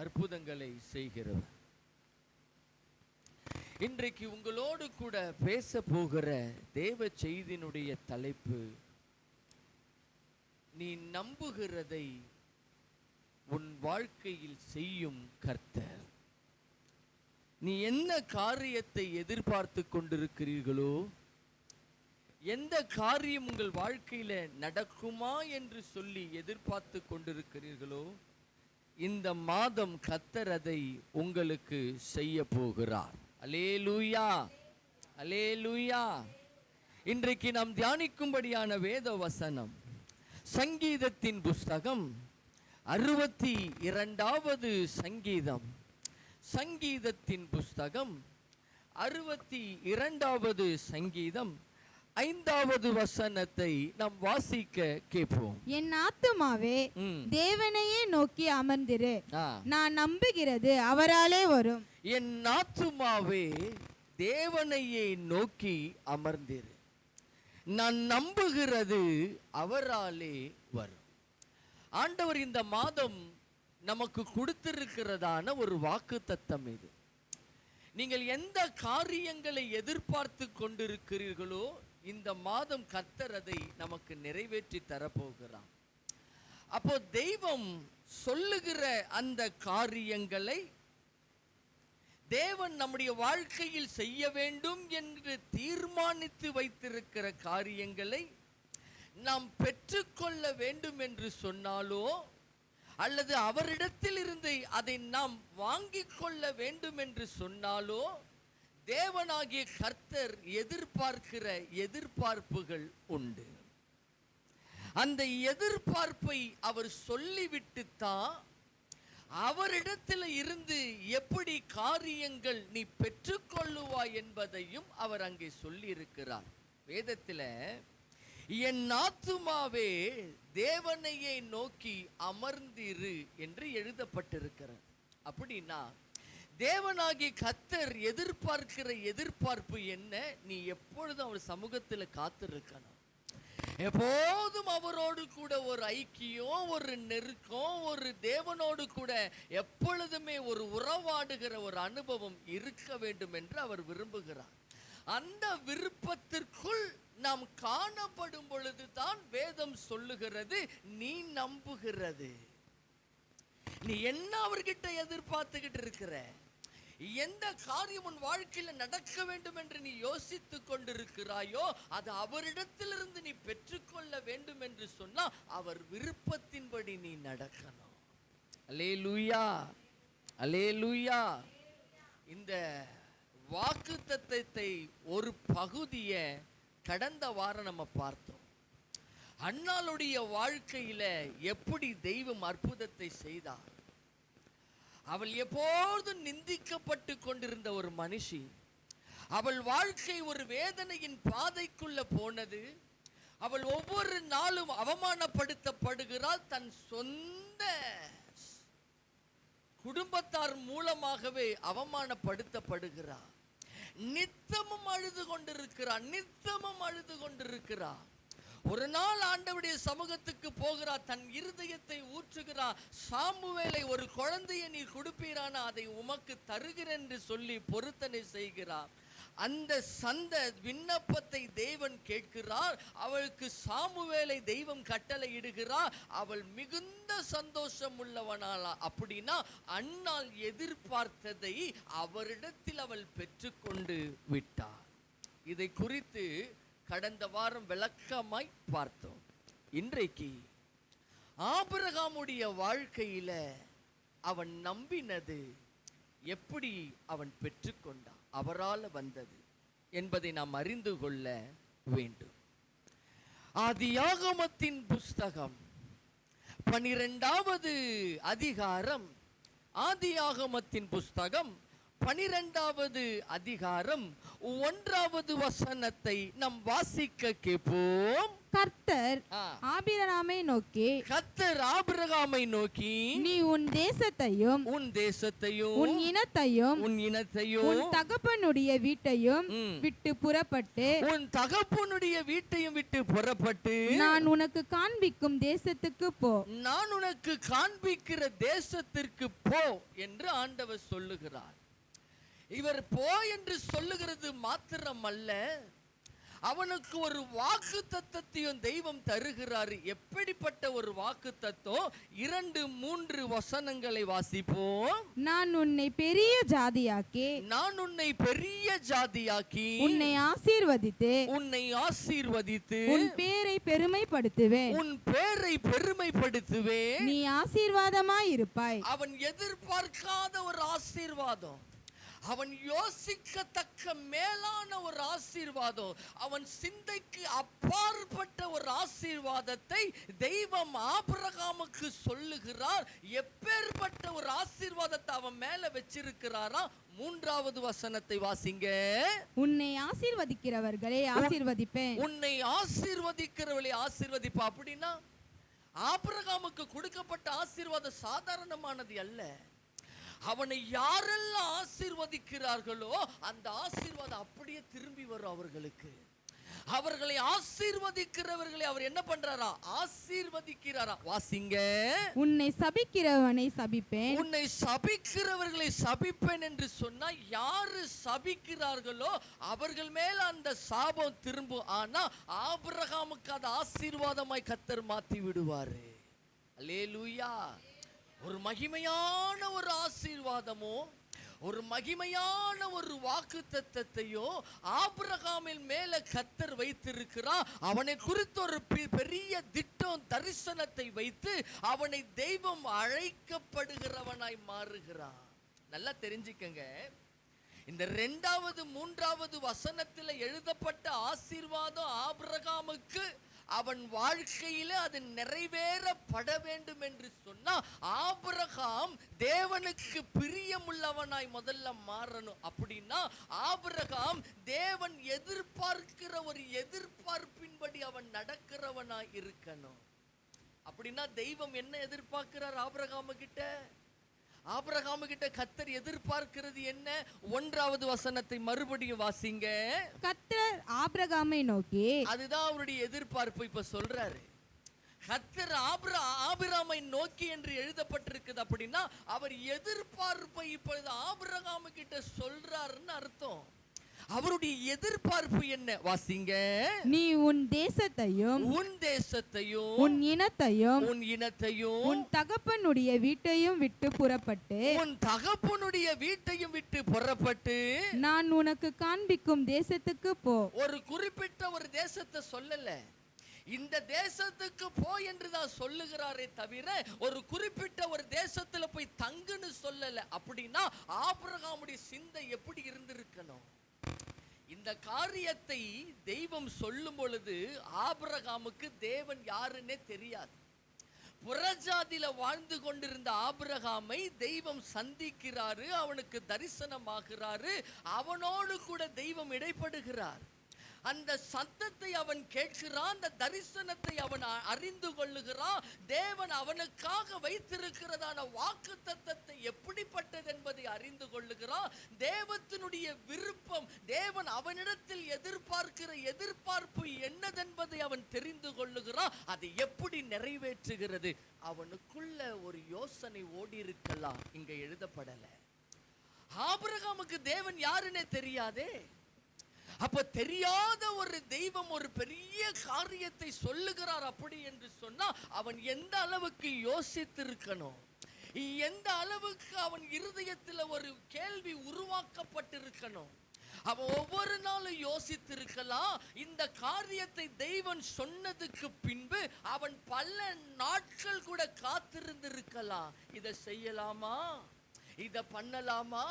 அற்புதங்களை செய்கிறவர். இன்றைக்கு உங்களோடு கூட பேச போகிற தேவ செய்தியினுடைய தலைப்பு, நீ நம்புகிறதை உன் வாழ்க்கையில் செய்யும் கர்த்தர். நீ என்ன காரியத்தை எதிர்பார்த்து கொண்டிருக்கிறீர்களோ, எந்த காரியம் உங்கள் வாழ்க்கையில நடக்குமா என்று சொல்லி எதிர்பார்த்து கொண்டிருக்கிறீர்களோ, இந்த மாதம் கர்த்தர் அதை உங்களுக்கு செய்ய போகிறார். அல்லேலூயா, அல்லேலூயா. இன்றைக்கு நாம் தியானிக்கும்படியான வேத வசனம் சங்கீதத்தின் புஸ்தகம் 62வது சங்கீதம். சங்கீதத்தின் புஸ்தகம் 62வது சங்கீதம் 5வது வசனத்தை நாம் வாசிக்க கேட்போம். என் ஆத்துமாவே தேவனையே நோக்கி அமர்ந்திரு, நான் நம்புகிறது அவராலே வரும். என் ஆத்துமாவே தேவனையே நோக்கி அமர்ந்திரு, நான் நம்புகிறது அவராலே வரும். ஆண்டவர் இந்த மாதம் நமக்கு கொடுத்திருக்கிறதான ஒரு வாக்குத்தத்தம் இது. நீங்கள் எந்த காரியங்களை எதிர்பார்த்து கொண்டிருக்கிறீர்களோ, இந்த மாதம் கர்த்தர் அதை நமக்கு நிறைவேற்றி தரப்போகிறார். அப்போ தெய்வம் சொல்லுகிற அந்த காரியங்களை, தேவன் நம்முடைய வாழ்க்கையில் செய்ய வேண்டும் என்று தீர்மானித்து வைத்திருக்கிற காரியங்களை நாம் பெற்றுக்கொள்ள வேண்டும் என்று சொன்னாலோ, அல்லது அவரிடத்தில் இருந்து அதை நாம் வாங்கிக் கொள்ள வேண்டும் என்று சொன்னாலோ, தேவனாகிய கர்த்தர் எதிர்பார்க்கிற எதிர்பார்ப்புகள் உண்டு. அந்த எதிர்பார்ப்பை அவர் சொல்லிவிட்டுத்தான் அவரிடத்தில் இருந்து எப்படி காரியங்கள் நீ பெற்றுக்கொள்ளுவாய் என்பதையும் அவர் அங்கே சொல்லி இருக்கிறார். வேதத்தில் என் ஆத்துமாவே தேவனையே நோக்கி அமர்ந்திரு என்று எழுதப்பட்டிருக்கிறது. அப்படின்னா தேவனாகிய கர்த்தர் எதிர்பார்க்கிற எதிர்பார்ப்பு என்ன? நீ எப்பொழுதும் அவர் சமூகத்தில் காத்திருக்கணும். எப்போதும் அவரோடு கூட ஒரு ஐக்கியம், ஒரு நெருக்கம், ஒரு தேவனோடு கூட எப்பொழுதுமே ஒரு உறவாடுகிற ஒரு அனுபவம் இருக்க வேண்டும் என்று அவர் விரும்புகிறார். அந்த விருப்பத்திற்குள் நாம் காணப்படும் பொழுதுதான் வேதம் சொல்லுகிறது, நீ நம்புகிறது. நீ என்ன அவர்கிட்ட எதிர்பார்த்துக்கிட்டு இருக்கிற, எந்த காரியம் உன் வாழ்க்கையில நடக்க வேண்டும் என்று நீ யோசித்துக் கொண்டிருக்கிறாயோ, அது அவரிடத்திலிருந்து நீ பெற்றுக்கொள்ள வேண்டும் என்று சொன்னா அவர் விருப்பத்தின்படி நீ நடக்கணும். அல்லேலூயா, அல்லேலூயா. இந்த வாக்குத்தத்தத்தை ஒரு பகுதியை கடந்த வாரம் நம்ம பார்த்தோம். அன்னாளுடைய வாழ்க்கையில எப்படி தெய்வம் அற்புதத்தை செய்தார். அவள் எப்போதும் நிந்திக்கப்பட்டு கொண்டிருந்த ஒரு மனுஷி. அவள் வாழ்க்கை ஒரு வேதனையின் பாதைக்குள்ள போனது. அவள் ஒவ்வொரு நாளும் அவமானப்படுத்தப்படுகிறாள். தன் சொந்த குடும்பத்தார் மூலமாகவே அவமானப்படுத்தப்படுகிறார். நித்தமும் அழுது கொண்டிருக்கிறார், நித்தமும் அழுது கொண்டிருக்கிறார். ஒரு நாள் ஆண்டவருடைய சமூகத்துக்கு போகிறார், தன் இருதயத்தை ஊற்றுகிறார். சாமுவேலை, ஒரு குழந்தையை நீ கொடுப்பீரானா அதை உமக்கு தருகிறேன் என்று சொல்லி பொருத்தனை செய்கிறார். அந்த சந்த விண்ணப்பத்தை தேவன் கேட்கிறார். அவளுக்கு சாமுவேலை தெய்வம் கட்டளை இடுகிறார். அவள் மிகுந்த சந்தோஷம் உள்ளவனாளா. அப்படின்னா அன்னாள் எதிர்பார்த்ததை அவரிடத்தில் அவள் பெற்றுக்கொண்டு விட்டார். இதை குறித்து கடந்த வாரம் விளக்கமாய் பார்த்தோம். இன்றைக்கு ஆபிரகாமுடைய வாழ்க்கையில அவன் நம்பினது எப்படி அவன் பெற்றுக்கொண்டான், அவரால் வந்தது என்பதை நாம் அறிந்து கொள்ள வேண்டும். ஆதியாகமத்தின் புஸ்தகம் 12வது அதிகாரம், ஆதியாகமத்தின் புஸ்தகம் 12வது அதிகாரம் 1வது வசனத்தை நாம் வாசிக்க கேட்போம். கர்த்தர் ஆபிரகாமை நோக்கி, கர்த்தர் ஆபிரகாமை நோக்கி, நீ உன் தேசத்தையும் உன் உன் இனத்தையும் உன் தகப்பனுடைய வீட்டையும் விட்டு புறப்பட்டு, உன் தகப்பனுடைய வீட்டையும் விட்டு புறப்பட்டு, நான் உனக்கு காண்பிக்கும் தேசத்துக்கு போ. நான் உனக்கு காண்பிக்கிற தேசத்திற்கு போ என்று ஆண்டவர் சொல்லுகிறார். இவர் போ என்று சொல்லுகிறது மாத்திரமல்ல, அவனுக்கு ஒரு வாக்கு தத்தத்தையும் தெய்வம் தருகிறார். எப்படிப்பட்ட ஒரு வாக்கு தத்தம்? 2-3 வசனங்களை வாசிப்போம். நான் உன்னை பெரிய ஜாதியாக்கி, நான் உன்னை பெரிய ஜாதியாக்கி, உன்னை ஆசீர்வதித்து உன் பேரை பெருமைப்படுத்துவேன். உன் பேரை பெருமைப்படுத்துவேன். நீ ஆசீர்வாதமாயிருப்பாய். அவன் எதிர்பார்க்காத ஒரு ஆசீர்வாதம், அவன் யோசிக்கத்தக்க மேலான ஒரு ஆசீர்வாதம், அவன் சிந்தைக்கு அப்பாற்பட்ட ஒரு ஆசீர்வாதத்தை தெய்வம் ஆபிரகாமுக்கு சொல்லுகிறார். எப்பேற்பட்ட ஒரு ஆசீர்வாதத்தை அவன் மேல வச்சிருக்கிறாரா? 3வது வசனத்தை வாசிங்க. உன்னை ஆசீர்வதிக்கிறவர்களை ஆசீர்வதிப்பேன். உன்னை ஆசீர்வதிக்கிறவர்களை ஆசீர்வதிப்பா. அப்படின்னா ஆபிரகாமுக்கு கொடுக்கப்பட்ட ஆசீர்வாதம் சாதாரணமானது அல்ல. அவனை யாரெல்லாம் ஆசீர்வதிக்கிறார்களோ அந்த ஆசீர்வாதம் அப்படியே திரும்பி வரும் அவர்களுக்கு. அவர்களை ஆசீர்வதிக்கிறவர்களை அவர் என்ன பண்றாரா? ஆசீர்வதிக்கிறாரா. வாசிங்க. உன்னை சபிக்கிறவனை சபிப்பேன். உன்னை சபிக்கிறவர்களை சபிப்பேன் என்று சொன்னா, யாரு சபிக்கிறார்களோ அவர்கள் மேல அந்த சாபம் திரும்பும். ஆனா ஆபிரகாமுக்கு அது ஆசீர்வாதமாய் கர்த்தர் மாத்தி விடுவாரு. அல்லேலூயா. ஒரு மகிமையான ஒரு ஆசீர்வாதமோ, ஒரு மகிமையான ஒரு வாக்கு தத்தத்தையோ ஆபிரகாமின் மேல கர்த்தர் வைத்திருக்கிறார். அவனை குறித்து ஒரு பெரிய திட்டம், தரிசனத்தை வைத்து அவனை தெய்வம் அழைக்கப்படுகிறவனாய் மாறுகிறார். நல்லா தெரிஞ்சுக்கங்க, இந்த 2வது 3வது வசனத்தில் எழுதப்பட்ட ஆசீர்வாதம் ஆபிரகாமுக்கு அவன் வாழ்க்கையில அது நிறைவேறப்பட வேண்டும் என்று சொன்னா, ஆபிரகாம் தேவனுக்கு பிரியமுள்ளவனாய் முதல்ல மாறணும். அப்படின்னா ஆபிரகாம் தேவன் எதிர்பார்க்கிற ஒரு எதிர்பார்ப்பின்படி அவன் நடக்கிறவனாய் இருக்கணும். அப்படின்னா தெய்வம் என்ன எதிர்பார்க்கிறார் ஆபிரகாமு கிட்ட? ஆபிரகாமு கிட்ட கர்த்தர் எதிர்பார்க்கிறது என்ன? 1வது வசனத்தை மறுபடியும் வாசிங்க. கர்த்தர் ஆபிரகாமை நோக்கி, அதுதான் அவருடைய எதிர்பார்ப்பு. இப்ப சொல்றாரு, கர்த்தர் ஆபிரகாமை நோக்கி என்று எழுதப்பட்டிருக்குது. அப்படின்னா அவர் எதிர்பார்ப்பை இப்பொழுது ஆபிரகாமு கிட்ட சொல்றாருன்னு அர்த்தம். அவருடைய எதிர்பார்ப்பு என்ன? வாசிங்க. நீ உன் தேசத்தையும் உன் இனத்தையும் உன் தகப்பனுடைய வீட்டையும் விட்டு புறப்பட்டு நான் உனக்கு காண்பிக்கும் தேசத்துக்கு போ. ஒரு குறிப்பிட்ட ஒரு தேசத்தை சொல்லல, இந்த தேசத்துக்கு போ என்று தான் சொல்லுகிறாரே தவிர ஒரு குறிப்பிட்ட ஒரு தேசத்துல போய் தங்குன்னு சொல்லல. அப்படின்னா ஆபிரகாமுடைய சிந்தை எப்படி இருந்திருக்கணும்? இந்த காரியத்தை தெய்வம் சொல்லும் பொழுது ஆபிரகாமுக்கு தேவன் யாருன்னே தெரியாது. புறஜாதியில வாழ்ந்து கொண்டிருந்த ஆபிரகாமை தெய்வம் சந்திக்கிறாரு, அவனுக்கு தரிசனமாகிறாரு, அவனோடு கூட தெய்வம் இடைப்படுகிறார். அந்த சத்தத்தை அவன் கேட்கிறான், அந்த தரிசனத்தை அவன் அறிந்து கொள்ளுகிறான். தேவன் அவனுக்காக வைத்திருக்கிறதான வாக்குத்தத்தத்தை எப்படிப்பட்டது என்பதை அறிந்து கொள்ளுகிறான். தேவத்தினுடைய விருப்பம், தேவன் அவனிடத்தில் எதிர்பார்க்கிற எதிர்பார்ப்பு என்னதென்பதை அவன் தெரிந்து கொள்ளுகிறான். அதை எப்படி நிறைவேற்றுகிறது? அவனுக்குள்ள ஒரு யோசனை ஓடி இருக்கலாம், இங்க எழுதப்படல. ஆபிரகாமுக்கு தேவன் யாருன்னே தெரியாதே. அப்ப தெரியாத ஒரு தெய்வம் ஒரு பெரிய காரியத்தை சொல்லுகிறார் அப்படி என்று சொன்னா, அவன் எந்த அளவுக்கு யோசித்திருக்கணும், எந்த அளவுக்கு அவன் இருதயத்தில் ஒரு கேள்வி உருவாக்கப்பட்டிருக்கணும். அவன் ஒவ்வொரு நாளும் யோசித்திருக்கலாம். இந்த காரியத்தை தெய்வன் சொன்னதுக்கு பின்பு அவன் பல நாட்கள் கூட காத்திருந்திருக்கலாம். இதை செய்யலாமா, இத பண்ணலாமா,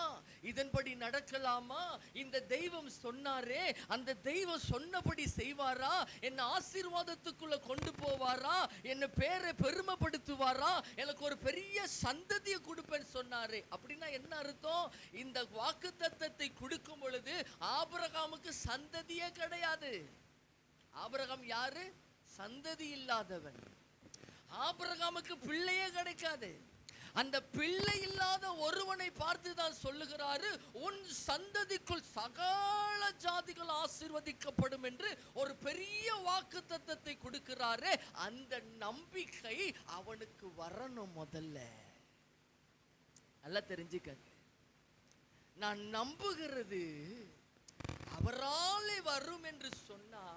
இதன்படி நடக்கலாமா, இந்த தெய்வம் சொன்னாரே அந்த தெய்வம் சொன்னபடி செய்வாரா, என்ன ஆசீர்வாதத்துக்குள்ள கொண்டு போவாரா, என்ன பேரை பெருமைப்படுத்துவாரா, எனக்கு ஒரு பெரிய சந்ததியை கொடுப்பேன்னு சொன்னாரே. அப்படின்னா என்ன அர்த்தம்? இந்த வாக்குத்தத்தத்தை கொடுக்கும் பொழுது ஆபிரகாமுக்கு சந்ததியே கிடையாது. ஆபிரகாம் யாரு? சந்ததி இல்லாதவன். ஆபிரகாமுக்கு பிள்ளையே கிடைக்காது. அந்த பிள்ளை இல்லாத ஒருவனை பார்த்து தான் சொல்லுகிறாரு, உன் சந்ததிக்குள் சகல ஜாதிகள் ஆசீர்வதிக்கப்படும் என்று ஒரு பெரிய வாக்குத்தத்தத்தை கொடுக்கிறாரே. அந்த நம்பிக்கை அவனுக்கு வரணும். முதல்ல நல்லா தெரிஞ்சுக்கங்க, நான் நம்புகிறது அவராலே வரும் என்று சொன்னா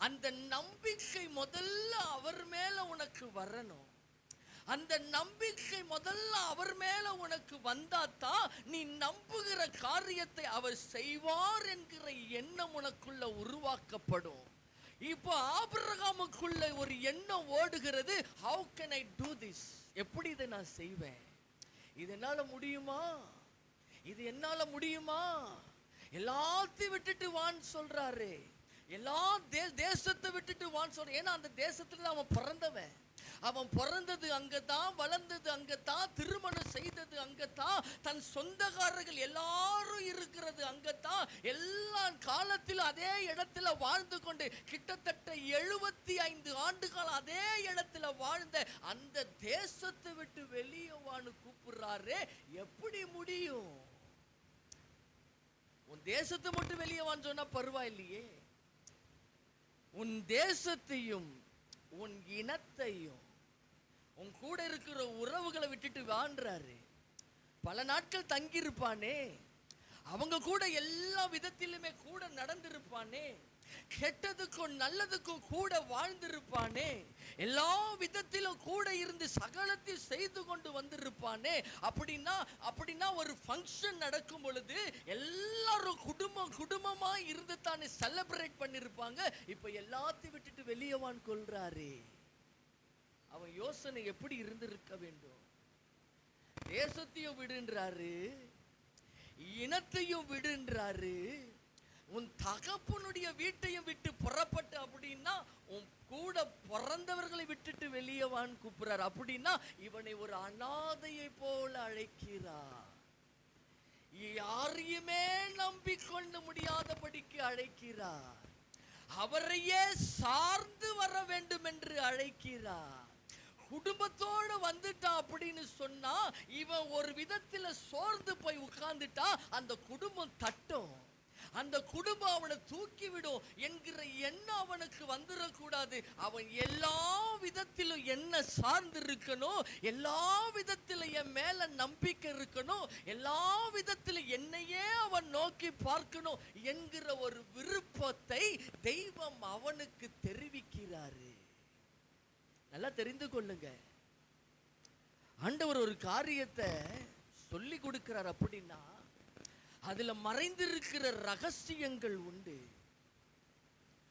அந்த நம்பிக்கை முதல்ல அவர் மேல உனக்கு வரணும். அந்த நம்பிக்கை முதல்ல அவர் மேல உனக்கு வந்தாதான் நீ நம்புகிற காரியத்தை அவர் செய்வார் என்கிற எண்ணம் உனக்குள்ள உருவாக்கப்படும். இப்போ ஆபிரகாமுக்குள்ள ஒரு எண்ணம் ஓடுகிறது, how can I do this? எப்படி இதை நான் செய்வேன்? இது என்னால முடியுமா? இது என்னால முடியுமா? எல்லாத்தையும் விட்டுட்டு வான்னு சொல்றாரு. எல்லா தேசத்தை விட்டுட்டு வான்னு சொல்ற. ஏன்னா அந்த தேசத்துல அவன் பிறந்தவன். அவன் பிறந்தது அங்கதான், வளர்ந்தது அங்கதான், திருமணம் செய்தது அங்கதான், தன் சொந்தக்காரர்கள் எல்லாரும் இருக்கிறது அங்கதான், எல்லா காலத்திலும் அதே இடத்துல வாழ்ந்து கொண்டு கிட்டத்தட்ட 75 ஆண்டுகள் அதே இடத்துல வாழ்ந்த அந்த தேசத்தை விட்டு வெளியே வான்னு கூப்பிடுறாரு. எப்படி முடியும்? உன் தேசத்தை மட்டும் வெளியே வான்னு சொன்னா பரவாயில்லையே, உன் தேசத்தையும் உன் இனத்தையும் உன் கூட இருக்கிற உறவுகளை விட்டுட்டு வாழ்றாரு. பல நாட்கள் தங்கி இருப்பானே, அவங்க கூட எல்லா விதத்திலுமே கூட நடந்திருப்பானே, கெட்டதுக்கும் நல்லதுக்கும் கூட வாழ்ந்திருப்பானே, எல்லா விதத்திலும் கூட இருந்து சகலத்தையும் செய்து கொண்டு வந்திருப்பானே. அப்படின்னா ஒரு ஃபங்க்ஷன் நடக்கும் பொழுது எல்லாரும் குடும்பமா இருந்து தானே செலிப்ரேட் பண்ணிருப்பாங்க. இப்ப எல்லாத்தையும் விட்டுட்டு வெளியவான் கொள்றாரு. அவன் யோசனை எப்படி இருந்திருக்க வேண்டும்? தேசத்தையும் விடுன்றாரு, இனத்தையும் விடுன்றாரு, உன் தகப்பனுடைய வீட்டையும் விட்டு புறப்பட்டு, அப்படின்னா உன் கூட பிறந்தவர்களை விட்டுட்டு வெளியே வான்னு கூப்பிடுறார். அப்படின்னா இவனை ஒரு அனாதையை போல அழைக்கிறார். யாரையுமே நம்பிக்கொள்ள முடியாதபடிக்கு அழைக்கிறார். அவரையே சார்ந்து வர வேண்டும் என்று அழைக்கிறார். குடும்பத்தோடு வந்துட்டா அப்படின்னு சொன்னா இவன் ஒரு விதத்துல சோர்ந்து போய் உட்கார்ந்துட்டா அந்த குடும்பம் தட்டும், அந்த குடும்பம் அவனை தூக்கிவிடும் என்கிற எண்ணம் அவனுக்கு வந்துடக்கூடாது. அவன் எல்லா விதத்திலும் என்ன சார்ந்து இருக்கணும், எல்லா விதத்திலும் என் மேல நம்பிக்கை இருக்கணும், எல்லா விதத்திலும் என்னையே அவன் நோக்கி பார்க்கணும் என்கிற ஒரு விருப்பத்தை தெய்வம் அவனுக்கு தெரிவிக்கிறாரு. நல்லா தெரிந்து கொள்ளுங்க, ஆண்டவர் ஒரு காரியத்தை சொல்லி கொடுக்கிறார் அப்படின்னா அதுல மறைந்திருக்கிற ரகசியங்கள் உண்டு.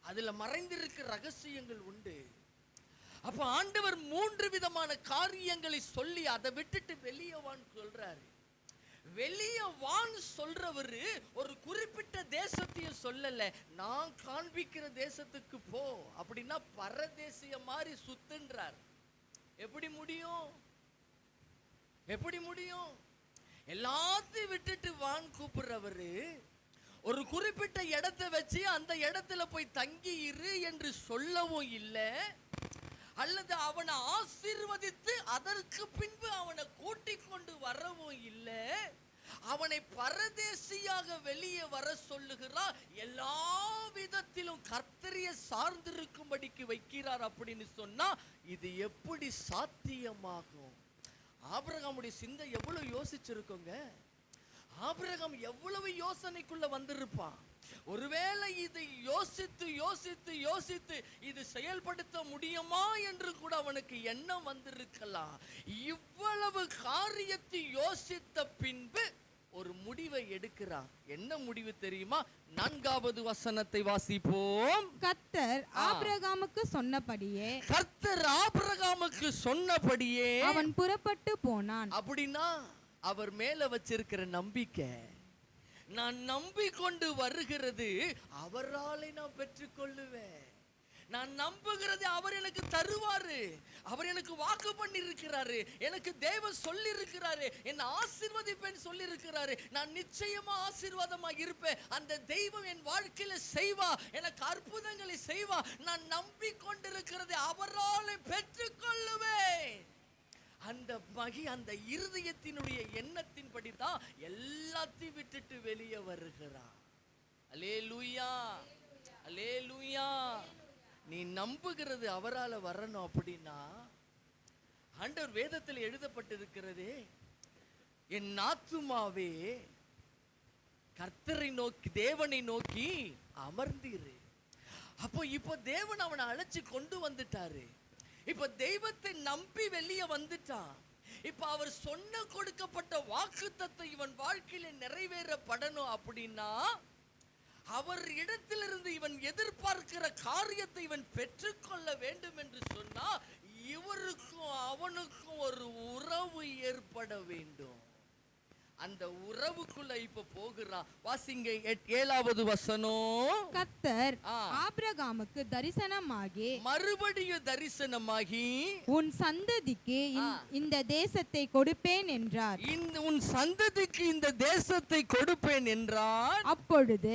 அதுல மறைந்திருக்கிற ரகசியங்கள் உண்டு. அப்ப ஆண்டவர் 3 விதமான காரியங்களை சொல்லி அதை விட்டுட்டு வெளியே வான்னு சொல்றாரு. வெளியே வான்னு சொல்றவரு ஒரு குறிப்பிட்ட தேசத்தையும் சொல்லல, நான் காண்பிக்கிற தேசத்துக்கு போ அப்படின்னா பரதேசிய மாதிரி சுத்துன்றார். எப்படி முடியும்? எப்படி முடியும்? எல்லாத்தையும் விட்டுட்டு வான் கூப்பிடுறவரு ஒரு குறிப்பிட்ட இடத்தை வச்சு அந்த இடத்துல போய் தங்கி இரு என்று சொல்லவும் இல்லை, அல்லது அவனை ஆசீர்வதித்து அதற்கு பின்பு அவனை கூட்டிக் கொண்டு வரவும் இல்லை. அவனை பரதேசியாக வெளியே வர சொல்லுகிறார். எல்லா விதத்திலும் கர்த்தரையை சார்ந்திருக்கும்படிக்கு வைக்கிறார். அப்படின்னு சொன்னா இது எப்படி சாத்தியமாகும்? ஆபிரகாமுடைய சிந்தை எவ்வளவு யோசிச்சிருக்கோங்க. ஆபிரகாம் எவ்வளவு யோசனைக்குள்ள வந்திருப்பான். ஒருவேளை இதை யோசித்து யோசித்து யோசித்து இது செயல்படுத்த முடியுமா என்று கூட அவனுக்கு எண்ணம் வந்திருக்கலாம். இவ்வளவு காரியத்தை யோசித்த பின்பு ஒரு முடிவை எடுக்கிறான். என்ன முடிவு தெரியுமா? 4வது வசனத்தை வாசிப்போம். கர்த்தர் ஆபிரகாமுக்கு சொன்னபடியே, கர்த்தர் ஆபிரகாமுக்கு சொன்னபடியே அவன் புறப்பட்டு போனான். அப்படின்னா அவர் மேல வச்சிருக்கிற நம்பிக்கை. நான் நம்பிக்கொண்டு வருகிறது அவராலே நான் பெற்றுக்கொள்ளுவேன். நான் நம்புகிறது அவர் எனக்கு தருவாரு. அவர் எனக்கு வாக்கு பண்ணி இருக்கிறாரு. எனக்கு தேவன் சொல்லி இருக்கிறாரு, என்ன ஆசீர்வதிப்பேன் சொல்லி இருக்கிறாரு. நான் நிச்சயமா ஆசீர்வாதமாக இருப்பேன். அந்த தெய்வம் என் வாழ்க்கையில செய்வா, எனக்கு அற்புதங்களை செய்வா. நான் நம்பிக்கொண்டிருக்கிறது அவராலே பெற்றுக்கொள்ளுவேன். அந்த இருதயத்தினுடைய எண்ணத்தின்படி தான் எல்லாத்தையும் விட்டுட்டு வெளியே வருகிறார். அல்லேலூயா, அல்லேலூயா. நீ நம்புகிறது அவரால வரணும் அப்படின்னா, ஆண்டவர் வேதத்தில் எழுதப்பட்டிருக்கிறது, என் ஆத்துமாவே கர்த்தரை நோக்கி, தேவனை நோக்கி அமர்ந்தீரு. அப்போ இப்போ தேவன் அவனை அழைச்சு கொண்டு வந்துட்டாரு. இப்ப தெய்வத்தை நம்பி வெளியே வந்துட்டான். இப்ப அவர் சொன்ன கொடுக்கப்பட்ட வாக்குத்தத்தம் இவன் வாழ்க்கையில நிறைவேறப்படணும் அப்படின்னா, அவர் இடத்திலிருந்து இவன் எதிர்பார்க்கிற காரியத்தை இவன் பெற்றுக்கொள்ள வேண்டும் என்று சொன்னா, இவருக்கும் அவனுக்கும் ஒரு உறவு ஏற்பட வேண்டும். அந்த உறவுக்குள்ள இப்ப போகிறான். வாசிங்க 7வது வசனம். கர்த்தர் ஆபிரகாமுக்கு தரிசனமாகி, மறுபடியும் தரிசனமாகி, உன் சந்ததிக்கு இந்த தேசத்தை கொடுப்பேன் என்றார். உன் சந்ததிக்கு இந்த தேசத்தை கொடுப்பேன் என்றார். அப்பொழுது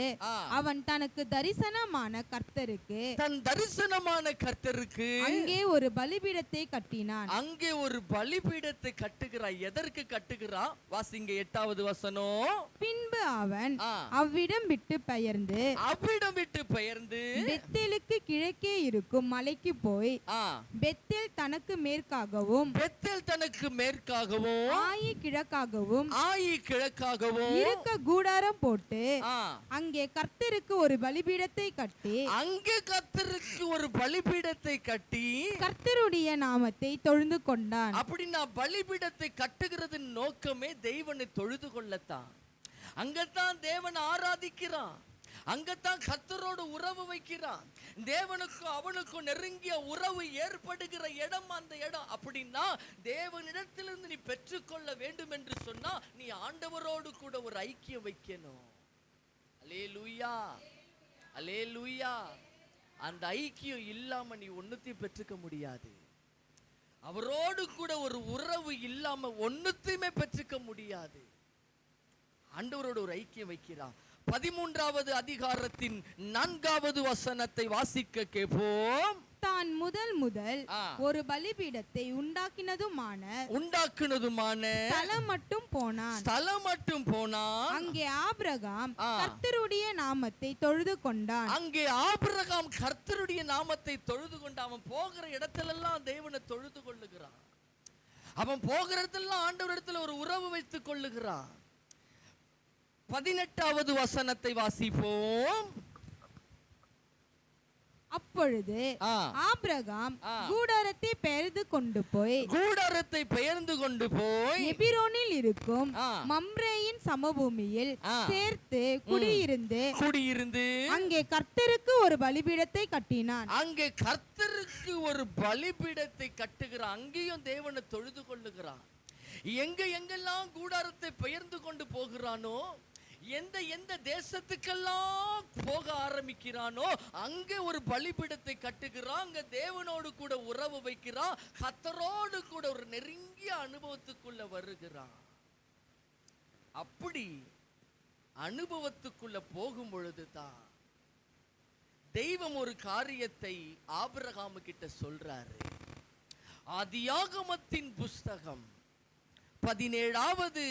அவன் தனக்கு தரிசனமான கர்த்தருக்கு, தன் தரிசனமான கர்த்தருக்கு அங்கே ஒரு பலிபீடத்தை கட்டினான். அங்கே ஒரு பலிபீடத்தை கட்டுகிறான். எதற்கு கட்டுகிறான்? வாசிங்க 8வது வசனம். பின்பு அவன் அவ்விடம் விட்டு பெயர்ந்து பெத்தேலுக்கு கிழக்கே இருக்கும் மலைக்கு போய், பெத்தேல் தனக்கு மேற்காகவும் ஆயி கிழக்காகவும் இருக்க கூடாரம் போட்டு, அங்கே கர்த்தருக்கு ஒரு பலிபீடத்தை கட்டி கர்த்தருடைய நாமத்தை தொழுது கொண்டான். அப்படின்னா பலிபீடத்தை கட்டுகிறது நோக்கமே தெய்வனை தொழுது கொள்ளத்தான். அங்கத்தான் தேவன் ஆராதிக்கிறான். அங்கத்தான் கர்த்தரோடு உறவு வைக்கிறான். தேவனுக்கும் அவனுக்கும் நெருங்கிய உறவு ஏற்படுகிற இடம் அந்த இடம். அப்படின்னா தேவனிடத்திலிருந்து நீ பெற்றுக்கொள்ள வேண்டும் என்று சொன்னா, நீ ஆண்டவரோடு கூட ஒரு ஐக்கியம் வைக்கணும். அல்லேலூயா, அல்லேலூயா. அந்த ஐக்கியம் இல்லாம நீ ஒண்ணுத்தையும் பெற்றுக்க முடியாது. அவரோடு கூட ஒரு உறவு இல்லாம ஒண்ணுத்தையுமே பெற்றுக்க முடியாது. ஆண்டவரோடு ஒரு ஐக்கியம் வைக்கிறான். 13வது அதிகாரத்தின் 4வது வசனத்தை வாசிக்க கேட்போம். தான் முதல் ஒரு பலிபீடத்தை உண்டாக்கினதுமான ஸ்தலம் மட்டும் போனான். அங்கே ஆபிரகாம் கர்த்தருடைய நாமத்தை தொழுது கொண்டான். அவன் போகிற இடத்திலெல்லாம் தேவனை தொழுது கொள்ளுகிறான். அவன் போகிற இடத்திலெல்லாம் ஆண்டவரிடத்தில் ஒரு உறவு வைத்துக் கொள்ளுகிறான். 18வது வசனத்தை வாசிப்போம். அப்பொழுது ஆபிரகாம் கூடாரத்தை பெயர்ந்து கொண்டு போய் எபிரோனில் இருக்கும் மம்ரேயின் சமபூமியில் சேர்த்து குடியிருந்து அங்கே கர்த்தருக்கு ஒரு பலிபீடத்தை கட்டினான். அங்கே கர்த்தருக்கு ஒரு பலிபீடத்தை கட்டுகிறான். அங்கேயும் தேவனை தொழுது கொள்ளுகிறான். எங்கெல்லாம் கூடாரத்தை பெயர்ந்து கொண்டு போகிறானோ, எந்த தேசத்துக்கெல்லாம் போக ஆரம்பிக்கிறானோ, அங்கே ஒரு பலிபீடத்தை கட்டுகிறான். அங்க தேவனோடு கூட உறவு வைக்கிறான். கர்த்தரோடு கூட ஒரு நெருங்கிய அனுபவத்துக்குள்ள வருகிறான். அப்படி அனுபவத்துக்குள்ள போகும் பொழுதுதான் தெய்வம் ஒரு காரியத்தை ஆபிரகாமு கிட்ட சொல்றாரு. ஆதியாகமத்தின் புஸ்தகம் 17வது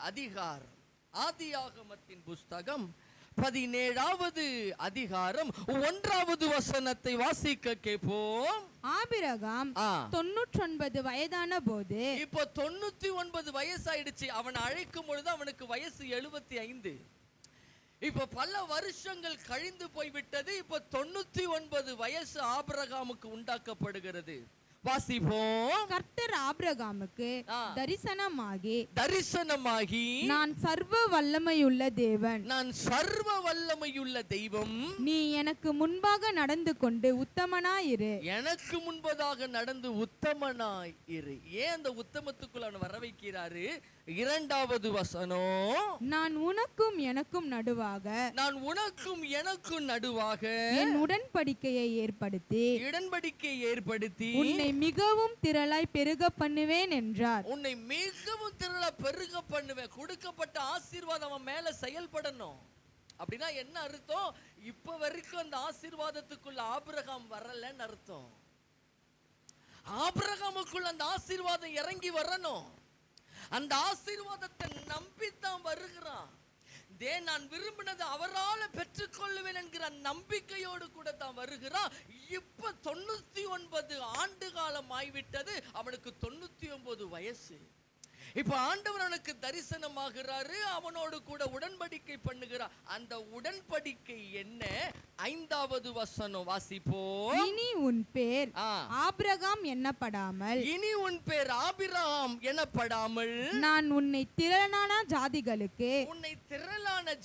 அதிகாரம், ஆதியாகமத்தின் புஸ்தகம் 17வது அதிகாரம் 1வது வசனத்தை வாசிக்க கேட்போம். ஆபிரகாம் 99 வயதான போது, இப்போ 99 வயசாயிடுச்சு. அவன் அழைக்கும் பொழுது அவனுக்கு வயசு 75. இப்ப பல வருஷங்கள் கழிந்து போய்விட்டது. இப்ப 99 வயசு ஆபிரகாமுக்கு உண்டாக்கப்படுகிறது. வாசிப்போம். கர்த்தர் ஆபிரகாமுக்கு தரிசனமாகி நான் சர்வ வல்லமையுள்ள தேவன், நான் சர்வ வல்லமையுள்ள தெய்வம், நீ எனக்கு முன்பாக நடந்து கொண்டு உத்தமனாயிரு, எனக்கு முன்பதாக நடந்து உத்தமனாய் இரு. ஏன் அந்த உத்தமத்துக்குள்ள அவன் வர வைக்கிறாரு? இரண்டாவது வசனம், நான் உனக்கும் எனக்கும் நடுவாக என் உடன்படிக்கையை ஏற்படுத்தி உன்னை மிகவும் திரளாய் பெருக பண்ணுவேன் என்றார். உன்னை மிகவும் திரளா பெருக பண்ணுவேன். கொடுக்கப்பட்ட ஆசீர்வாதம் அவன் மேல செயல்படணும். அப்படின்னா என்ன அர்த்தம்? இப்ப வரைக்கும் அந்த ஆசீர்வாதத்துக்குள்ள ஆபிரகாம் வரலன்னு அர்த்தம். ஆபிரகாமுக்குள்ள அந்த ஆசீர்வாதம் இறங்கி வரணும். அந்த ஆசீர்வாதத்தை நம்பித்தான் வருகிறான். நான் விரும்பினது அவரால் பெற்றுக்கொள்ளுவேன் என்கிற நம்பிக்கையோடு கூட தான் வருகிறான். இப்ப 99 ஆண்டு காலம் ஆய்விட்டது. அவனுக்கு 99 வயசு. இப்ப ஆண்டவர் அவனுக்கு தரிசனமாகிறாரு, அவனோடு கூட உடன்படிக்கை பண்ணுகிறார். அந்த உடன்படிக்கை என்ன? 5வது வசனம் வாசிப்போம். இனி உன் பேர் ஆபிரகாம் எண்ணப்படாமல் நான் உன்னை திரளான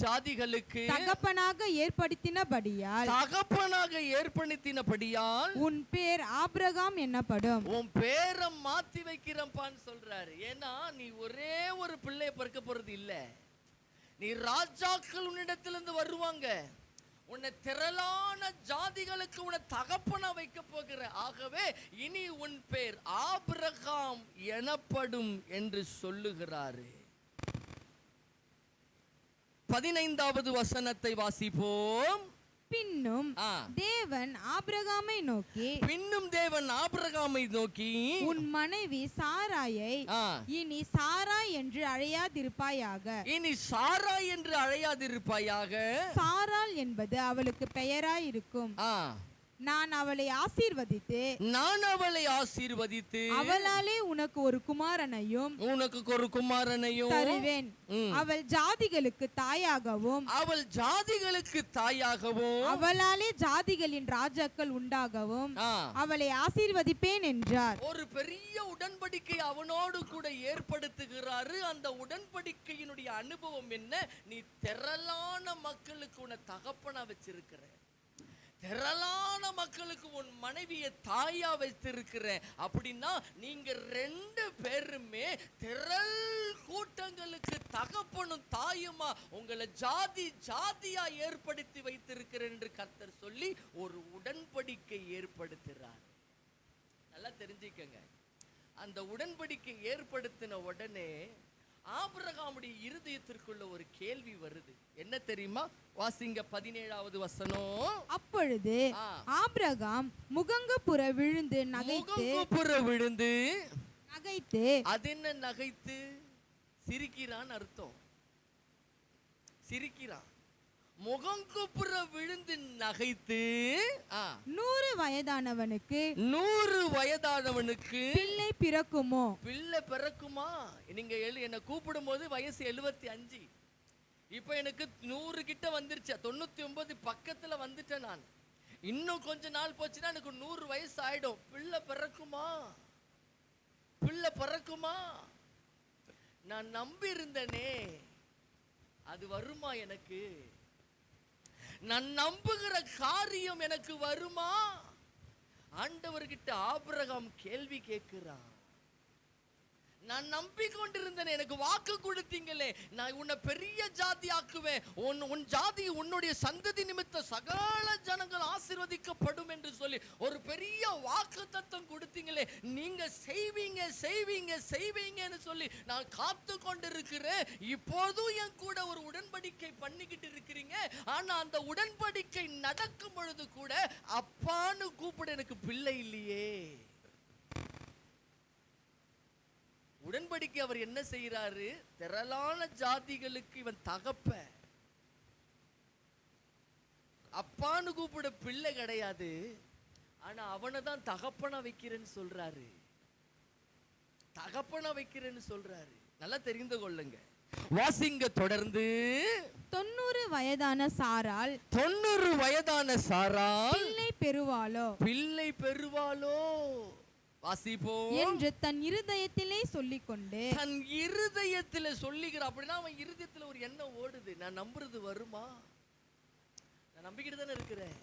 ஜாதிகளுக்கு தகப்பனாக ஏற்படுத்தினபடியால் உன் பேர் ஆபிரகாம் என்னப்படும். உன் பேரை மாத்தி வைக்கிறப்பான்னு சொல்றாரு. ஏன்னா நீ ஒரே ஒரு பிள்ளை பிறக்க போறது இல்ல. நீ ராஜாக்கள் உன்னிடத்திலிருந்து வருவாங்க. உன்னை திரளான ஜாதிகளுக்கு உன்னை தகப்பனா வைக்க போகிற. ஆகவே இனி உன் பேர் ஆபிரகாம் எனப்படும் என்று சொல்லுகிறாரு. 15வது வசனத்தை வாசிப்போம். பின்னும் தேவன் ஆபிரகாமை நோக்கி உன் மனைவி சாராயை இனி சாராய் என்று அழையாதிருப்பாயாக. சாராள் என்பது அவளுக்கு பெயராய் இருக்கும். நான் அவளை ஆசீர்வதித்து அவளாலே உனக்கு ஒரு குமாரனையும் தருவேன். அவள் ஜாதிகளுக்கு தாயாகவும் அவளாலே ஜாதிகளின் ராஜாக்கள் உண்டாகவும் அவளை ஆசீர்வதிப்பேன் என்றார். ஒரு பெரிய உடன்படிக்கை அவனோடு கூட ஏற்படுத்துகிறாரு. அந்த உடன்படிக்கையினுடைய அனுபவம் என்ன? நீ திரளான மக்களுக்கு உன்னை தகப்பனா வச்சிருக்கிற. திரளான மக்களுக்கு உன் மனைவியை தாயா வைத்திருக்கிற. அப்படின்னா நீங்க 2 பேருமே திரள் கூட்டங்களுக்கு தகப்பனும் தாயுமா உங்களை ஜாதியா ஏற்படுத்தி வைத்திருக்கிறேன் என்று கர்த்தர் சொல்லி ஒரு உடன்படிக்கை ஏற்படுத்துகிறார். நல்லா தெரிஞ்சுக்கங்க. அந்த உடன்படிக்கை ஏற்படுத்தின உடனே ஆபிரகாமுடைய இருதயத்திற்குள்ள ஒரு கேள்வி வருது. என்ன தெரியுமா? வாசிங்க 17வது வசனம். அப்பொழுது ஆபிரகாம் முகங்குப்புற விழுந்து நகைத்து. அது என்ன நகைத்து? சிரிக்கிறான் அர்த்தம். சிரிக்கிறான். முகங்குப்புற விழுந்து நகைத்து. 100 வயதானவனுக்கு பிள்ளை பிறக்குமா? நீங்க என்ன கூப்பிடும் போது வயசு 75. இப்ப எனக்கு 100 கிட்ட வந்துருச்சு. 99 பக்கத்துல வந்துட்டேன் நான். இன்னும் கொஞ்ச நாள் போச்சுன்னா எனக்கு 100 வயசு ஆயிடும். பிள்ளை பிறக்குமா? நான் நம்பி இருந்தனே, அது வருமா? எனக்கு நான் நம்புகிற காரியம் எனக்கு வருமா? ஆண்டவர்கிட்ட ஆபிரகாம் கேள்வி கேட்கிறான். நான் நம்பிக்கொண்டிருந்தேன், எனக்கு வாக்கு கொடுத்தீங்களே, நான் உன்னை பெரிய ஜாதி ஆக்குவேன், உன் ஜாதி உன்னுடைய சந்ததி நிமித்த சகல ஜனங்கள் ஆசீர்வதிக்கப்படும் என்று சொல்லி ஒரு பெரிய வாக்கு தத்தம் கொடுத்தீங்களே, நீங்க செய்வீங்கன்னு சொல்லி நான் காத்து கொண்டிருக்கிறேன். இப்போதும் என் கூட ஒரு உடன்படிக்கை பண்ணிக்கிட்டு இருக்கிறீங்க. ஆனா அந்த உடன்படிக்கை நடக்கும் பொழுது கூட அப்பான்னு கூப்பிட எனக்கு பிள்ளை இல்லையே. உடன்படிக்கை அவர் என்ன செய்யறாரு? திரளான ஜாதிகளுக்கு இவன் தகப்ப, அப்பான்னு கூப்பிட பிள்ளை கிடையாது. ஆனா அவனை தான் தகப்பனா வைக்கிறேன்னு சொல்றாரு. நல்லா தெரிந்து கொள்ளுங்க. வாசிங்க தொடர்ந்து. 90 வயதான சாராள் பிள்ளை பெறுவாளோ? வாசிப்போம். என்று தன் இருதயத்திலே சொல்லிக்கொண்டு, தன் இருதயத்திலே சொல்லிக்கிற. அப்படின்னா அவன் இருதயத்துல ஒரு எண்ணம் ஓடுது, நான் நம்புறது வருமா? நான் நம்பிக்கிட்டு தானே இருக்கிறேன்.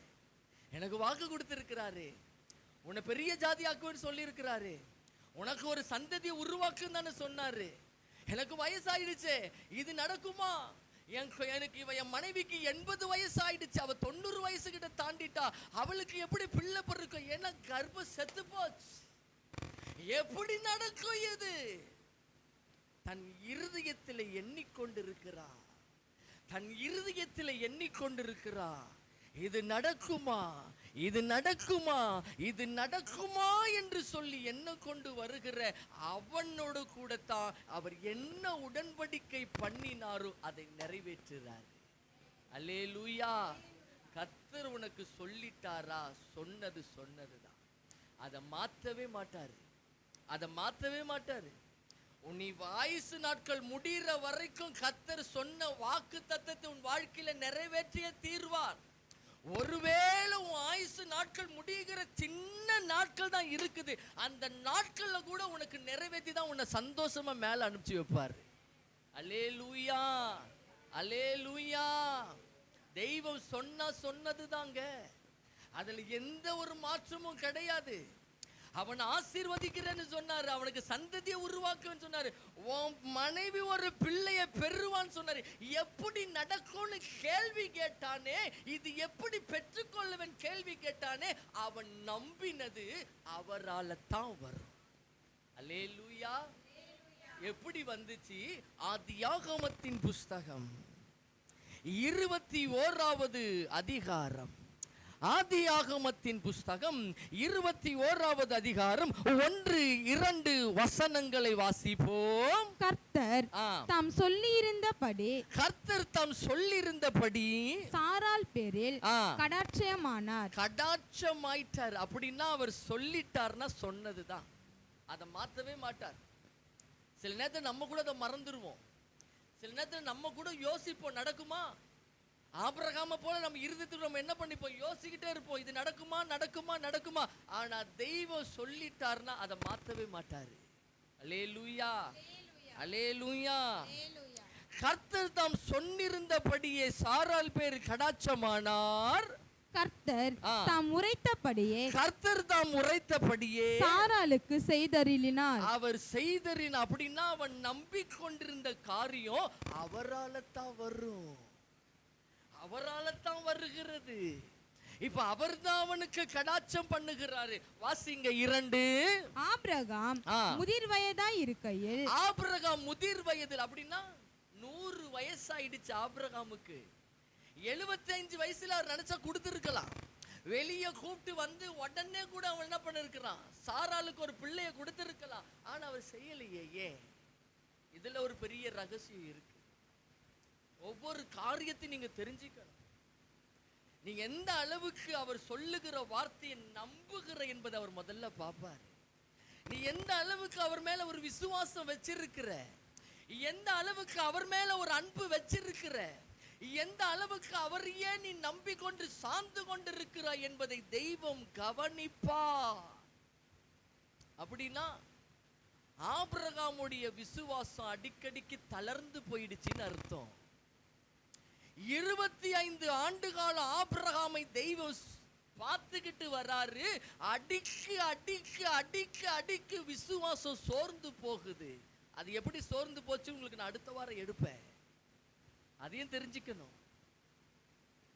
எனக்கு வாக்கு கொடுத்திருக்கிறாரு, உன்னை பெரிய ஜாதியாக்குவேன்னு சொல்லி இருக்கிறாரு, உனக்கு ஒரு சந்ததியை உருவாக்குன்னு தானே சொன்னாரு. எனக்கு வயசாயிடுச்சு, இது நடக்குமா? எனக்கு என் மனைவிக்கு 80 வயசு ஆயிடுச்சு, அவ 90 வயசு கிட்ட தாண்டிட்டா, அவளுக்கு எப்படி பிள்ளை பிறக்கும்? ஏன்னா கர்ப்பம் செத்து போச்சு. எப்படி நடக்கும் இது? தன் இருதயத்தில் எண்ணிக்கொண்டிருக்கிறா, தன் இருதயத்தில் எண்ணிக்கொண்டிருக்கிறா. இது நடக்குமா, இது நடக்குமா, இது நடக்குமா என்று சொல்லி என்ன கொண்டு வருகிற அவனோடு கூடத்தான் அவர் என்ன உடன்படிக்கை பண்ணினாரோ அதை நிறைவேற்றுறார். அல்லேலூயா. கர்த்தர் உனக்கு சொல்லிட்டாரா, சொன்னது சொன்னதுதான். அதை மாற்றவே மாட்டாரு, அதை மாற்றவே மாட்டாரு. நீ ஆயுசு நாட்கள் முடிகிற வரைக்கும் கர்த்தர் சொன்ன வாக்கு தத்தத்தை உன் வாழ்க்கையில நிறைவேற்றிய தீர்வார். ஒருவேளை உன் ஆயுசு நாட்கள் முடிகிற சின்ன நாட்கள் தான் இருக்குது, அந்த நாட்கள்ல கூட உனக்கு நிறைவேற்றி தான் உன்னை சந்தோஷமா மேல அனுப்பிச்சு வைப்பாரு. அல்லேலூயா, அல்லேலூயா. தெய்வம் சொன்னது தாங்க, அதுல எந்த ஒரு மாற்றமும் கிடையாது. அவன் ஆசீர்வதிக்கிறேன்னு சொன்னாரு, அவனுக்கு சந்ததியை உருவாக்குன்னு சொன்னாரு, உன் மனைவி ஒரு பிள்ளைய பெறுவான்னு சொன்னாரு. எப்படி நடக்கும்னு கேள்வி கேட்டானே, இது எப்படி பெற்றுக்கொள்ளுவன் கேள்வி கேட்டானே, அவன் நம்பினது அவரால தான் வரும். அல்லேலூயா. எப்படி வந்துச்சு? ஆதியாகமத்தின் புஸ்தகம் 21வது அதிகாரம், ஆதியாகமத்தின் புஸ்தகம் 21வது அதிகாரம் 1-2 வசனங்களை வாசிப்போம். கர்த்தர் தாம் சொல்லியிருந்தபடி, கர்த்தர் தாம் சொல்லியிருந்தபடி சாராள் பேரில் கடாட்சமானார். கடாட்சமாயிட்டார். அப்படின்னா அவர் சொல்லிட்டார்னா சொன்னதுதான், அதை மாற்றவே மாட்டார். சில நேரத்தில் நம்ம கூட அதை மறந்துடுவோம், சில நேரத்தில் நம்ம கூட யோசிப்போம், நடக்குமா? ஆபிரகாம போல நம்ம இருதயத்துக்கு நம்ம என்ன பண்ணிப்போம், யோசிக்கிட்டே இருப்போம், இது நடக்குமா நடக்குமா நடக்குமா. ஆனா தெய்வம் சொல்லிட்டார்னா அதை மாற்றவே மாட்டாரு. அல்லேலூயா, அல்லேலூயா. கர்த்தர் தாம் சொன்னிருந்தபடியே சாராள் பேர் கடாட்சமானார். கர்த்தர் தாம் உரைத்தபடியே, கர்த்தர் தாம் உரைத்தபடியே சாராளுக்கு செய்தருளினார். அவர் செய்தறின். அப்படின்னா அவன் நம்பிக்கொண்டிருந்த காரியம் அவரால தான் வரும், அவரால தான் வருகிறது. இப்ப அவர்தான் அவனுக்கு கடாட்சம் பண்ணுகிறாரு. வாசிங்க 2. ஆபிரகாம் முதிர் வயதாய் இருக்கையில், ஆபிரகாம் முதிர் வயதில், அப்படின்னா 100 வயசாயிடுச்சு ஆபிரகாமுக்கு. 75 வயசுல அவர் நினைச்சா கொடுத்திருக்கலாம், வெளியே கூப்பிட்டு வந்து உடனே கூட அவன் என்ன பண்ணிருக்கிறான், சாராளுக்கு ஒரு பிள்ளைய கொடுத்திருக்கலாம். ஆனா அவர் செய்யலையே. ஏன்? இதுல ஒரு பெரிய ரகசியம் இருக்கு. ஒவ்வொரு காரியத்தையும் நீங்க தெரிஞ்சுக்கணும். நீங்க எந்த அளவுக்கு அவர் சொல்லுகிற வார்த்தையை நம்புகிற என்பதை அவர் முதல்ல பார்ப்பார். நீ எந்த அளவுக்கு அவர் மேல ஒரு விசுவாசம் வச்சிருக்கிற, எந்த அளவுக்கு அவர் மேல ஒரு அன்பு வச்சிருக்கிற, எந்த அளவுக்கு அவரையே நீ நம்பிக்கொண்டு சார்ந்து கொண்டிருக்கிறாய் என்பதை தெய்வம் கவனிப்பா. அப்படின்னா ஆபிரகாமுடைய விசுவாசம் அடிக்கடிக்கு தளர்ந்து போயிடுச்சுன்னு அர்த்தம். 25 ஆண்டு கால ஆபிரகாமை தெய்வம் பார்த்துக்கிட்டு வராரு. அடிக்கு அடிக்கு அடிக்கு அடிக்கு விசுவாசம் சோர்ந்து போகுது. அது எப்படி சோர்ந்து போச்சு உங்களுக்கு நான் அடுத்த வாரம் எடுப்பேன், அதையும் தெரிஞ்சுக்கணும்.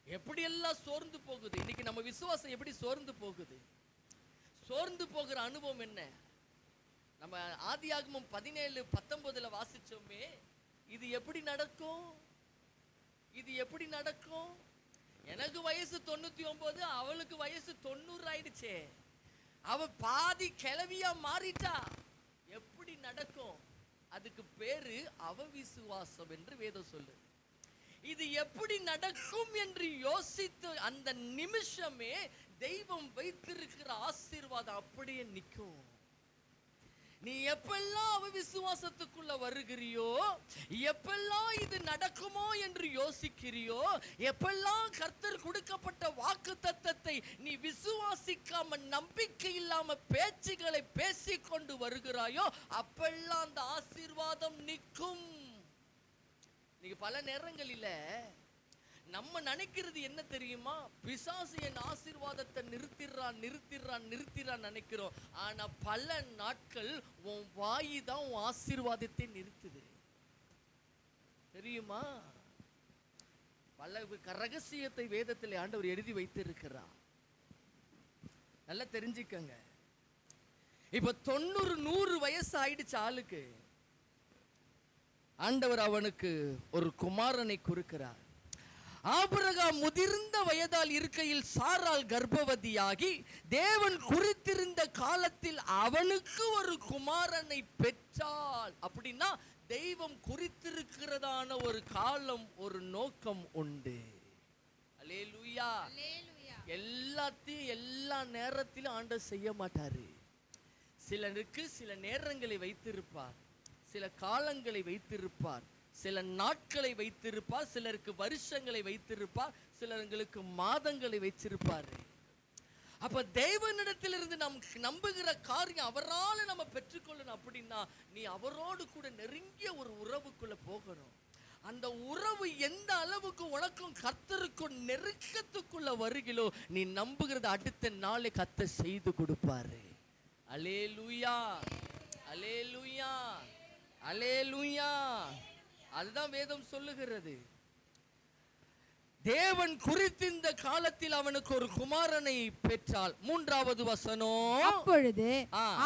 எப்படி எல்லாம் சோர்ந்து போகுது, இன்னைக்கு நம்ம விசுவாசம் எப்படி சோர்ந்து போகுது, சோர்ந்து போகிற அனுபவம் என்ன? நம்ம ஆதியாகமம் 17:19 வாசிச்சோமே, இது எப்படி நடக்கும், இது எப்படி நடக்கும்? எனக்கு வயசு 99, அவளுக்கு வயசு 90 ஆயிடுச்சே, அவ பாதி கிழவியா மாறிட்டா, எப்படி நடக்கும்? அதுக்கு பேரு அவிசுவாசம் என்று வேதம் சொல்லு. இது எப்படி நடக்கும் என்று யோசித்து அந்த நிமிஷமே தெய்வம் வைத்திருக்கிற ஆசீர்வாதம் அப்படியே நிற்கும். நீ எப்பெல்லாம் அவ விசுவாசத்துக்குள்ள வருகிறியோ, எப்பெல்லாம் இது நடக்குமோ என்று யோசிக்கிறியோ, எப்பெல்லாம் கர்த்தர் கொடுக்கப்பட்ட வாக்குத்தத்தத்தை நீ விசுவாசிக்காம நம்பிக்கை இல்லாம பேச்சுகளை பேசிக்கொண்டு வருகிறாயோ, அப்பெல்லாம் அந்த ஆசீர்வாதம் நிற்கும். நீங்க பல நேரங்களில நம்ம நினைக்கிறது என்ன தெரியுமா? பிசாசு என் ஆசீர்வாதத்தை நிறுத்திடுறான் நினைக்கிறோம். ஆனா பல நாட்கள் உன் வாய் தான் உன் ஆசீர்வாதத்தை நிறுத்துது. தெரியுமா? பல ரகசியத்தை வேதத்தில் ஆண்டவர் எழுதி வைத்திருக்கிறார். நல்லா தெரிஞ்சுக்கங்க. இப்ப 90-100 வயசு ஆயிடுச்சு ஆளுக்கு. ஆண்டவர் அவனுக்கு ஒரு குமாரனை கொடுக்கிறார். ஆபிரகாம் முதிர்ந்த வயதால் இருக்கையில் சாராள் கர்ப்பவதியாகி தேவன் குறித்திருந்த காலத்தில் அவனுக்கு ஒரு குமாரனை பெற்றாள். அப்படின்னா தெய்வம் குறித்திருக்கிறதான ஒரு காலம், ஒரு நோக்கம் உண்டு. அல்லேலூயா. எல்லாத்தையும் எல்லா நேரத்திலும் ஆண்டவர் செய்ய மாட்டாரு. சிலருக்கு சில நேரங்களை வைத்திருப்பார், சில காலங்களை வைத்திருப்பார், சில நாட்களை வைத்திருப்பார், சிலருக்கு வருஷங்களை வைத்திருப்பார், சிலருக்கு மாதங்களை வைத்திருப்பார். அப்ப தேவனிடத்திலிருந்து நாம் நம்புகிற காரியம் அவரால் நம்ம பெற்றுக்கொள்ளணும். அப்படின்னா நீ அவரோடு கூட நெருங்கிய ஒரு உறவுக்குள்ள போகணும். அந்த உறவு எந்த அளவுக்கு உனக்கும் கர்த்தருக்கும் நெருக்கத்துக்குள்ள வருகிறோ, நீ நம்புகிறத அடுத்த நாளே கர்த்தர் செய்து கொடுப்பாரு. அல்லேலூயா, அல்லேலூயா, அல்லேலூயா. அதுதான் வேதம் சொல்லுகிறது. தேவன் குறித்திருந்த காலத்தில் அவனுக்கு ஒரு குமாரனை பெற்றாள். 3வது வசனம். அப்பொழுது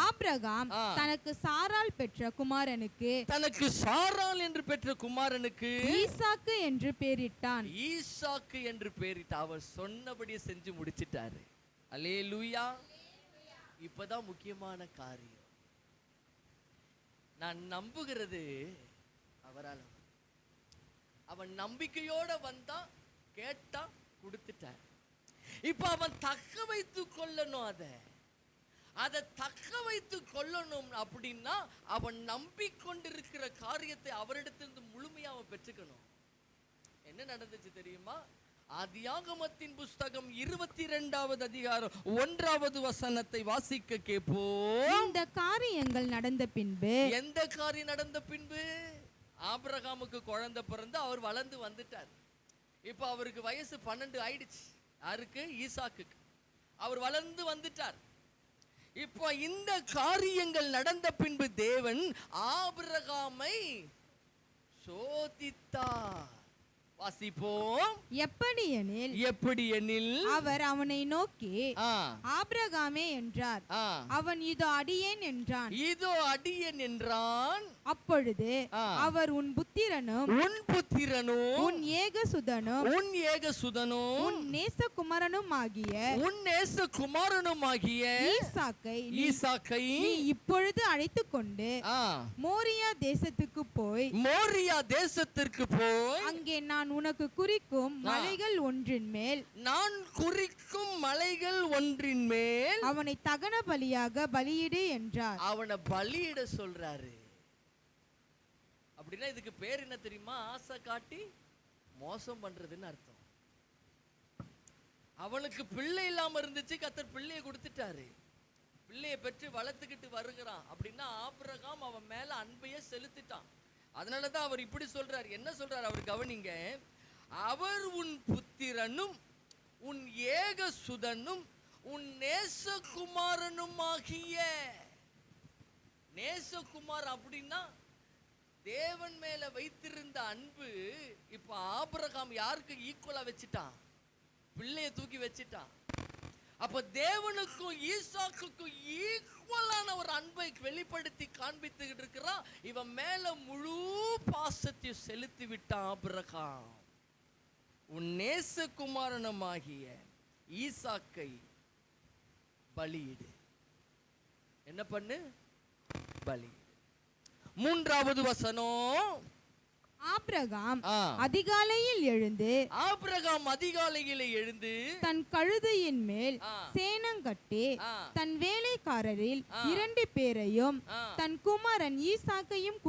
ஆபிரகாம் தனக்கு சாராள் பெற்ற குமாரனுக்கு, தனக்கு சாராள் என்று பெற்ற குமாரனுக்கு ஈசாக்கு என்று பெயரிட்டான். ஈசாக்கு என்று பெயரிட்டார். அவர் சொன்னபடியே செஞ்சு முடிச்சிட்டாரு. அல்லேலூயா. இப்பதான் முக்கியமான காரியம். நான் நம்புகிறது அவரால். அவன் நம்பிக்கையோட வந்தா, கேட்டா, கொடுத்துட்டார். இப்ப அவன் தக்க வைத்துக் கொள்ளணும். அதை தக்க வைத்துக் கொள்ளணும் அப்படின்னா அவன் நம்பிக்கொண்டிருக்கிற காரியத்தை அவரிடத்திலிருந்து முழுமையா அவன் பெற்றுக்கணும். என்ன நடந்துச்சு தெரியுமா? ஆதியாகமத்தின் புஸ்தகம் 22வது அதிகாரம் 1வது வசனத்தை வாசிக்க கேட்போம். இந்த காரியங்கள் நடந்த பின்பு. எந்த காரியம் நடந்த பின்பு? ஆபிரகாமுக்கு குழந்தை பிறந்து அவர் வளர்ந்து வந்துட்டார். இப்ப அவருக்கு வயசு 12 ஆயிடுச்சு. யாருக்கு? ஈசாக்குக்கு. அவர் வளர்ந்து வந்துட்டார். இப்போ இந்த காரியங்கள் நடந்த பின்பு தேவன் ஆபிரகாமை சோதித்தார். வாசிப்போம். எப்படியெனில் அவர் அவனை நோக்கி ஆபிரகாமே என்றார். அவன் இதோ அடியேன் என்றான். இதோ அடியேன் என்றான். அப்பொழுது அவர் உன் புத்திரனும் உன் ஏகசுதனும் உன் நேசகுமாரனும் ஆகிய ஈசாக்கை நீ இப்பொழுது அழைத்துக் கொண்டு மோரியா தேசத்துக்கு போய் அங்கே நான் உனக்கு குறிக்கும் மலைகள் ஒன்றின் மேல் அவனை தகன பலியாக பலியிடு என்றார். அவனை பலியிட சொல்றாரு. அப்படின்னா இதுக்கு பேர் என்ன தெரியுமா? ஆசை காட்டி மோசம் பண்றதுன்னு அர்த்தம். அவனுக்கு பிள்ளை இல்லாம இருந்துச்சு, கர்த்தர் பிள்ளையை கொடுத்துட்டாரு. பிள்ளையை பெற்று வளர்த்துக்கிட்டு வருகிறான். அப்படின்னா ஆபிரகாம் அவன் மேல அன்பையே செலுத்திட்டான். அதனாலதான் அவர் இப்படி சொல்றாரு. என்ன சொல்றாரு அவர்? கவனிங்க. அவர் உன் புத்திரனும் உன் ஏகசுதனும் உன் நேசகுமாரனும் ஆகிய. நேசகுமார் அப்படின்னா தேவன் மேல வைத்திருந்த அன்பு இப்ப ஆபிரகாம் யாருக்கு ஈக்குவலா வச்சுட்டான்? பிள்ளைய தூக்கி வச்சுட்டான். அப்ப தேவனுக்கும் ஈசாக்குக்கும் ஈக்குவலான ஒரு அன்பை வெளிப்படுத்தி காண்பித்துக்கிட்டு இருக்கிறான். இவன் மேல முழு பாசத்தை செலுத்தி விட்டான் ஆபிரகாம். உன் நேசகுமாரனுமாகிய ஈசாக்கை பலியிடு. என்ன பண்ணு? பலி. 3வது வசனம். ஆபிரகாம் அதிகாலையில் எழுந்து தன் கழுதையின் மேல் சேணங்கட்டி தன் வேலைக்காரரில் 2 பேரையும் தன் குமாரன் ஈசாக்கையும்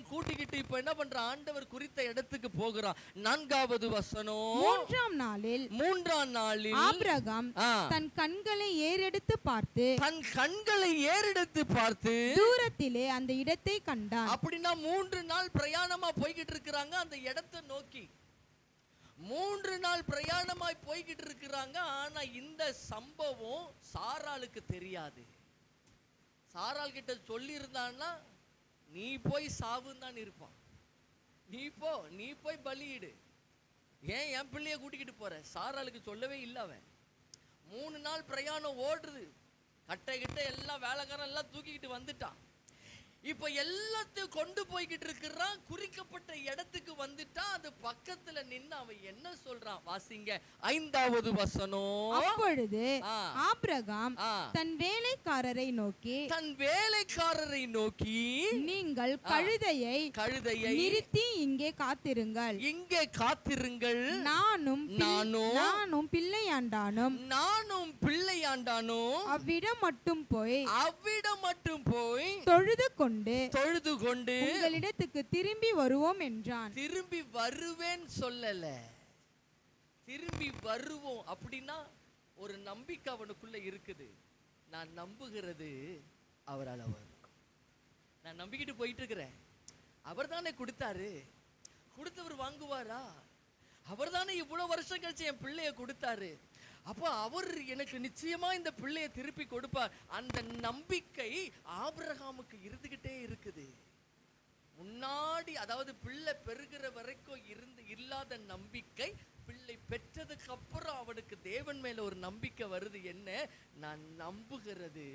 கூட்டிக்கிட்டு இப்ப என்ன பண்ற? ஆண்டவர் குறித்த இடத்துக்கு போகிறான். 4வது வசனம். 3ஆம் நாளில் ஆபிரகாம் தன் கண்களை ஏறெடுத்து பார்த்து தூரத்திலே அந்த இடத்தை கண்டான். அப்படின்னா 3 நாள் பிரயாணமா போய்கிட்டு இருக்கிறாங்க அந்த இடத்தை நோக்கி. 3 நாள் பிரயாணமாய் போய்கிட்டு இருக்கிறாங்க. ஆனா இந்த சம்பவம் சாராளுக்கு தெரியாது. சாராள் கிட்ட சொல்லி இருந்தான்னா நீ போய் சாவுன்னு தான் இருப்பான். நீ போய் பலியிடு, ஏன் என் பிள்ளைய கூட்டிக்கிட்டு போற? சாராளுக்கு சொல்லவே இல்லை. அவன் 3 நாள் பிரயாணம் ஓடுறது, கட்டை கிட்ட எல்லாம் வேலைக்காரன் எல்லாம் தூக்கிக்கிட்டு வந்துட்டான். இப்ப எல்லாத்தையும் கொண்டு போய்கிட்டு இருக்கிறான். குறிக்கப்பட்ட இடத்துக்கு வந்துட்டா அது பக்கத்துல நின்னு அவன் என்ன சொல்றான் வாசிங்க. 5வது வசனம். அப்பொழுது ஆபிரகாம் தன் வேலைக்காரரை நோக்கி நீங்கள் கழுதையை நிறுத்தி இங்கே காத்திருங்கள், நானும் பிள்ளையாண்டானும் அவ்விடம் மட்டும் போய் தொழுது கொண்டு உங்களிடத்துக்கு திரும்பி வருவோம் என்றான். திரும்பி வருவேன் சொல்லல, திரும்பி வருவோம் அப்படின்னா ஒரு நம்பிக்கை அவனுக்குள்ள இருக்குது. நான் நம்புகிறது அவரால் வரும். நான் நம்பிக்கிட்டு போயிட்டு இருக்கிறேன். அவர் தானே கொடுத்தாரு, கொடுத்தவர் வாங்குவாரா? அவர் தானே இவ்வளவு வருஷம் கழிச்சு என் பிள்ளைய கொடுத்தாரு. அப்போ அவர் எனக்கு நிச்சயமா இந்த பிள்ளையை திருப்பி கொடுப்பார். அந்த நம்பிக்கை ஆபிரகாமுக்கு இருந்துகிட்டே இருக்குது. முன்னாடி அதாவது பிள்ளை பெறுகிற வரைக்கும் இல்லாத நம்பிக்கை பிள்ளை பெற்றதுக்கு அப்புறம் அவனுக்கு தேவன் மேல ஒரு நம்பிக்கை வருது. என்ன? நான் நம்புகிறது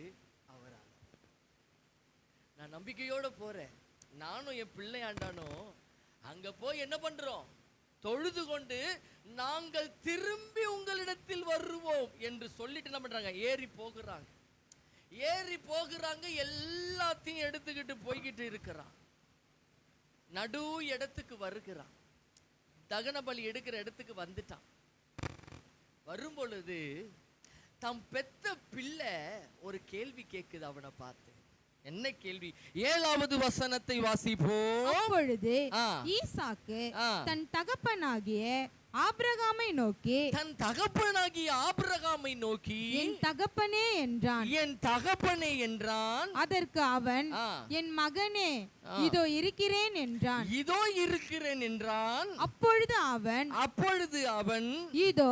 அவரால். நான் நம்பிக்கையோட போறேன். நானும் என் பிள்ளையாண்டானோ அங்க போய் என்ன பண்றோம்? தொழுது கொண்டு நாங்கள் திரும்பி உங்களிடத்தில் வருவோம் என்று சொல்லிட்டு என்ன பண்றாங்க? ஏறி போகிறாங்க. எல்லாத்தையும் எடுத்துக்கிட்டு போய்கிட்டு இருக்கிறான். நடு இடத்துக்கு வருகிறான். தகன பலி எடுக்கிற இடத்துக்கு வந்துட்டான். வரும் பொழுது தம் பெத்த பிள்ளை ஒரு கேள்வி கேட்குது அவனை பார்த்து. என்ன கேள்வி? 7வது வசனத்தை வாசிப்போம். அப்பொழுது ஈசாக்கு தன் தகப்பனாகிய ஆபிரகாமை நோக்கி என் தகப்பனே என்றான். அதற்கு அவன் என் மகனே இதோ இருக்கிறேன் என்றான். அப்பொழுது அவன் இதோ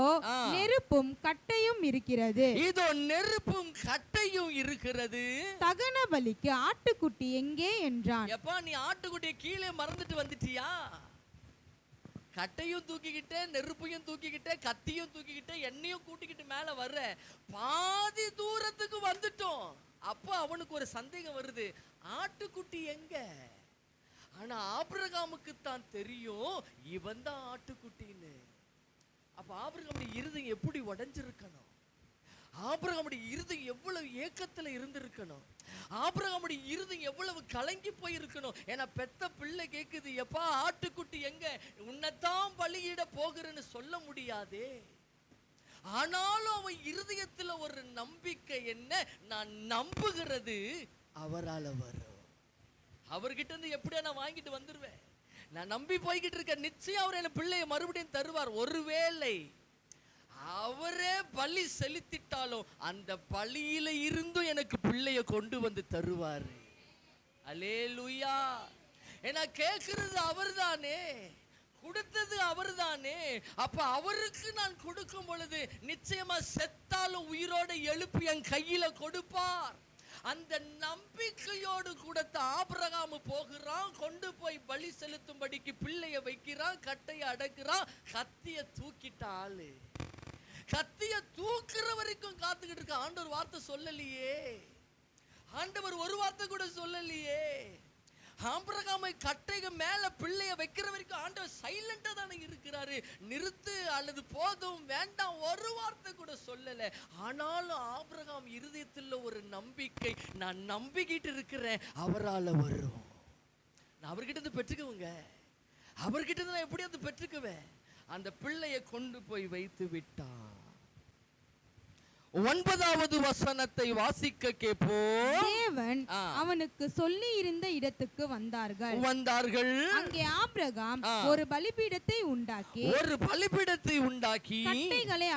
நெருப்பும் கட்டையும் இருக்கிறது, தகன பலிக்கு ஆட்டுக்குட்டி எங்கே என்றான். எப்பா நீ ஆட்டுக்குட்டியை கீழே மறந்துட்டு வந்துட்டியா? கட்டையும் தூக்கிக்கிட்டே, நெருப்பையும் தூக்கிக்கிட்டே, கத்தியும் தூக்கிக்கிட்டே, எண்ணெயும் கூட்டிக்கிட்டு மேல வர்ற பாதி தூரத்துக்கு வந்துட்டோம். அப்ப அவனுக்கு ஒரு சந்தேகம் வருது, ஆட்டுக்குட்டி எங்க? ஆனா ஆபிரகாமுக்கு தான் தெரியும் இவன் தான் ஆட்டுக்குட்டின்னு. அப்ப ஆபிரகாமுடைய இருதயம் எப்படி உடைஞ்சிருக்கணும்? ஆபிரகாமுடைய இருதயம் எவ்வளவு ஏக்கத்துல இருந்திருக்கணும்? ஆபிரகாமுடைய இருதயம் எவ்வளவு கலங்கி போயிருக்கணும்? ஏன்னா பெத்த பிள்ளை கேக்குது, எப்பா ஆட்டுக்குட்டி எங்க? உன்னைத்தான் பலியிட போகிறேன்னு சொல்ல முடியாதே. ஆனாலும் அவன் இருதயத்துல ஒரு நம்பிக்கை. என்ன? நான் நம்புகிறது அவரால வரும். அவர்கிட்ட இருந்து எப்படியா நான் வாங்கிட்டு வந்துருவேன். நான் நம்பி போய்கிட்டு இருக்கேன். நிச்சயம் அவர் என்ன பிள்ளைய மறுபடியும் தருவார். ஒருவேளை அவரே பலி செலுத்திட்டாலும் அந்த பலியில இருந்தும் எனக்கு பிள்ளைய கொண்டு வந்து தருவாரு. அல்லேலூயா. ஏன்னா கேட்கிறது அவர்தானே, கொடுத்தது அவர்தானே. அப்ப அவருக்கு நான் கொடுக்கும் பொழுது நிச்சயமா செத்தாலும் உயிரோட எழுப்பி என் கையில கொடுப்பார். அந்த நம்பிக்கையோடு கூட ஆபிரகாம் போகிறான். கொண்டு போய் பலி செலுத்தும்படிக்கு பிள்ளைய வைக்கிறான், கட்டையை அடக்குறான். கத்திய தூக்கிட்டாளு. கத்திய தூக்குற வரைக்கும் காத்துக்கிட்டு இருக்க. ஆண்டவர் வார்த்தை சொல்லலையே, ஆண்டவர் ஒரு வார்த்தை கூட சொல்லலையே. ஆபிரகாமை கட்டைக்கு மேல பிள்ளைய வைக்கிற வரைக்கும் ஆண்டவர் சைலண்டா தானே இருக்கிறாரு. நிறுத்து அல்லது போதும் வேண்டாம் ஒரு வார்த்தை கூட சொல்லல. ஆனாலும் ஆபிரகாம் இருதயத்தில் ஒரு நம்பிக்கை. நான் நம்பிக்கிட்டு இருக்கிறேன் அவரால வரும். அவர்கிட்ட இருந்து பெற்றுக்குவங்க. அவர்கிட்ட இருந்து நான் எப்படி அது பெற்றுக்குவேன்? அந்த பிள்ளையை கொண்டு போய் வைத்து விட்டான். 9வது வசனத்தை வாசிக்க கேட்போம். தேவன் அவனுக்கு சொல்லி இருந்த இடத்துக்கு வந்தார்கள். அங்கே ஆபிரகாம் ஒரு பலிபீடத்தை உண்டாக்கி கட்டைகளை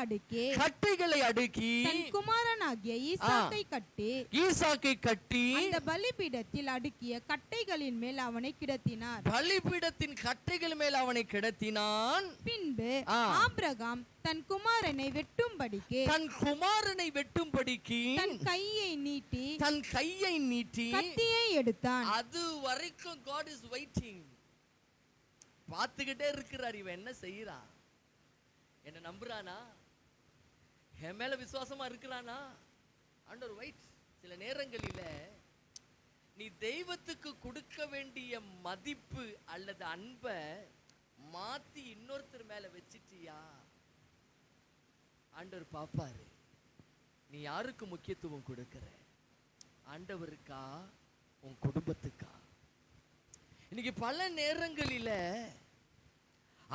அடுக்கி தன் குமாரனாகிய ஈசாக்கை கட்டி அந்த பலிபீடத்தில் அடுக்கிய கட்டைகளின் மேல் அவனை கிடத்தினார். பலிபீடத்தின் கட்டைகள் மேல் அவனை கிடத்தினான். பின்பு ஆபிரகாம் தன் குமாரனை வெட்டும்படிக்கு தன் கையை நீட்டி கத்தியை எடுத்தான். அது வரைக்கும் God is waiting. பார்த்துக்கிட்டே இருக்கிறார். இவன் என்ன செய்யறா? என்ன நம்புறானா? என் மேல விசுவாசமா இருக்கிறானா? ஆண்டவர் வெயிட். சில நேரங்களில நீ தெய்வத்துக்கு கொடுக்க வேண்டிய மதிப்பு அல்லது அன்பை மாத்தி இன்னொருத்தர் மேல வச்சிட்டியா? ஆண்டவர் பாப்பாரு. நீ யாருக்கு முக்கியத்துவம் கொடுக்கிற? ஆண்டவருக்கா, உன் குடும்பத்துக்கா? இன்னைக்கு பல நேரங்களில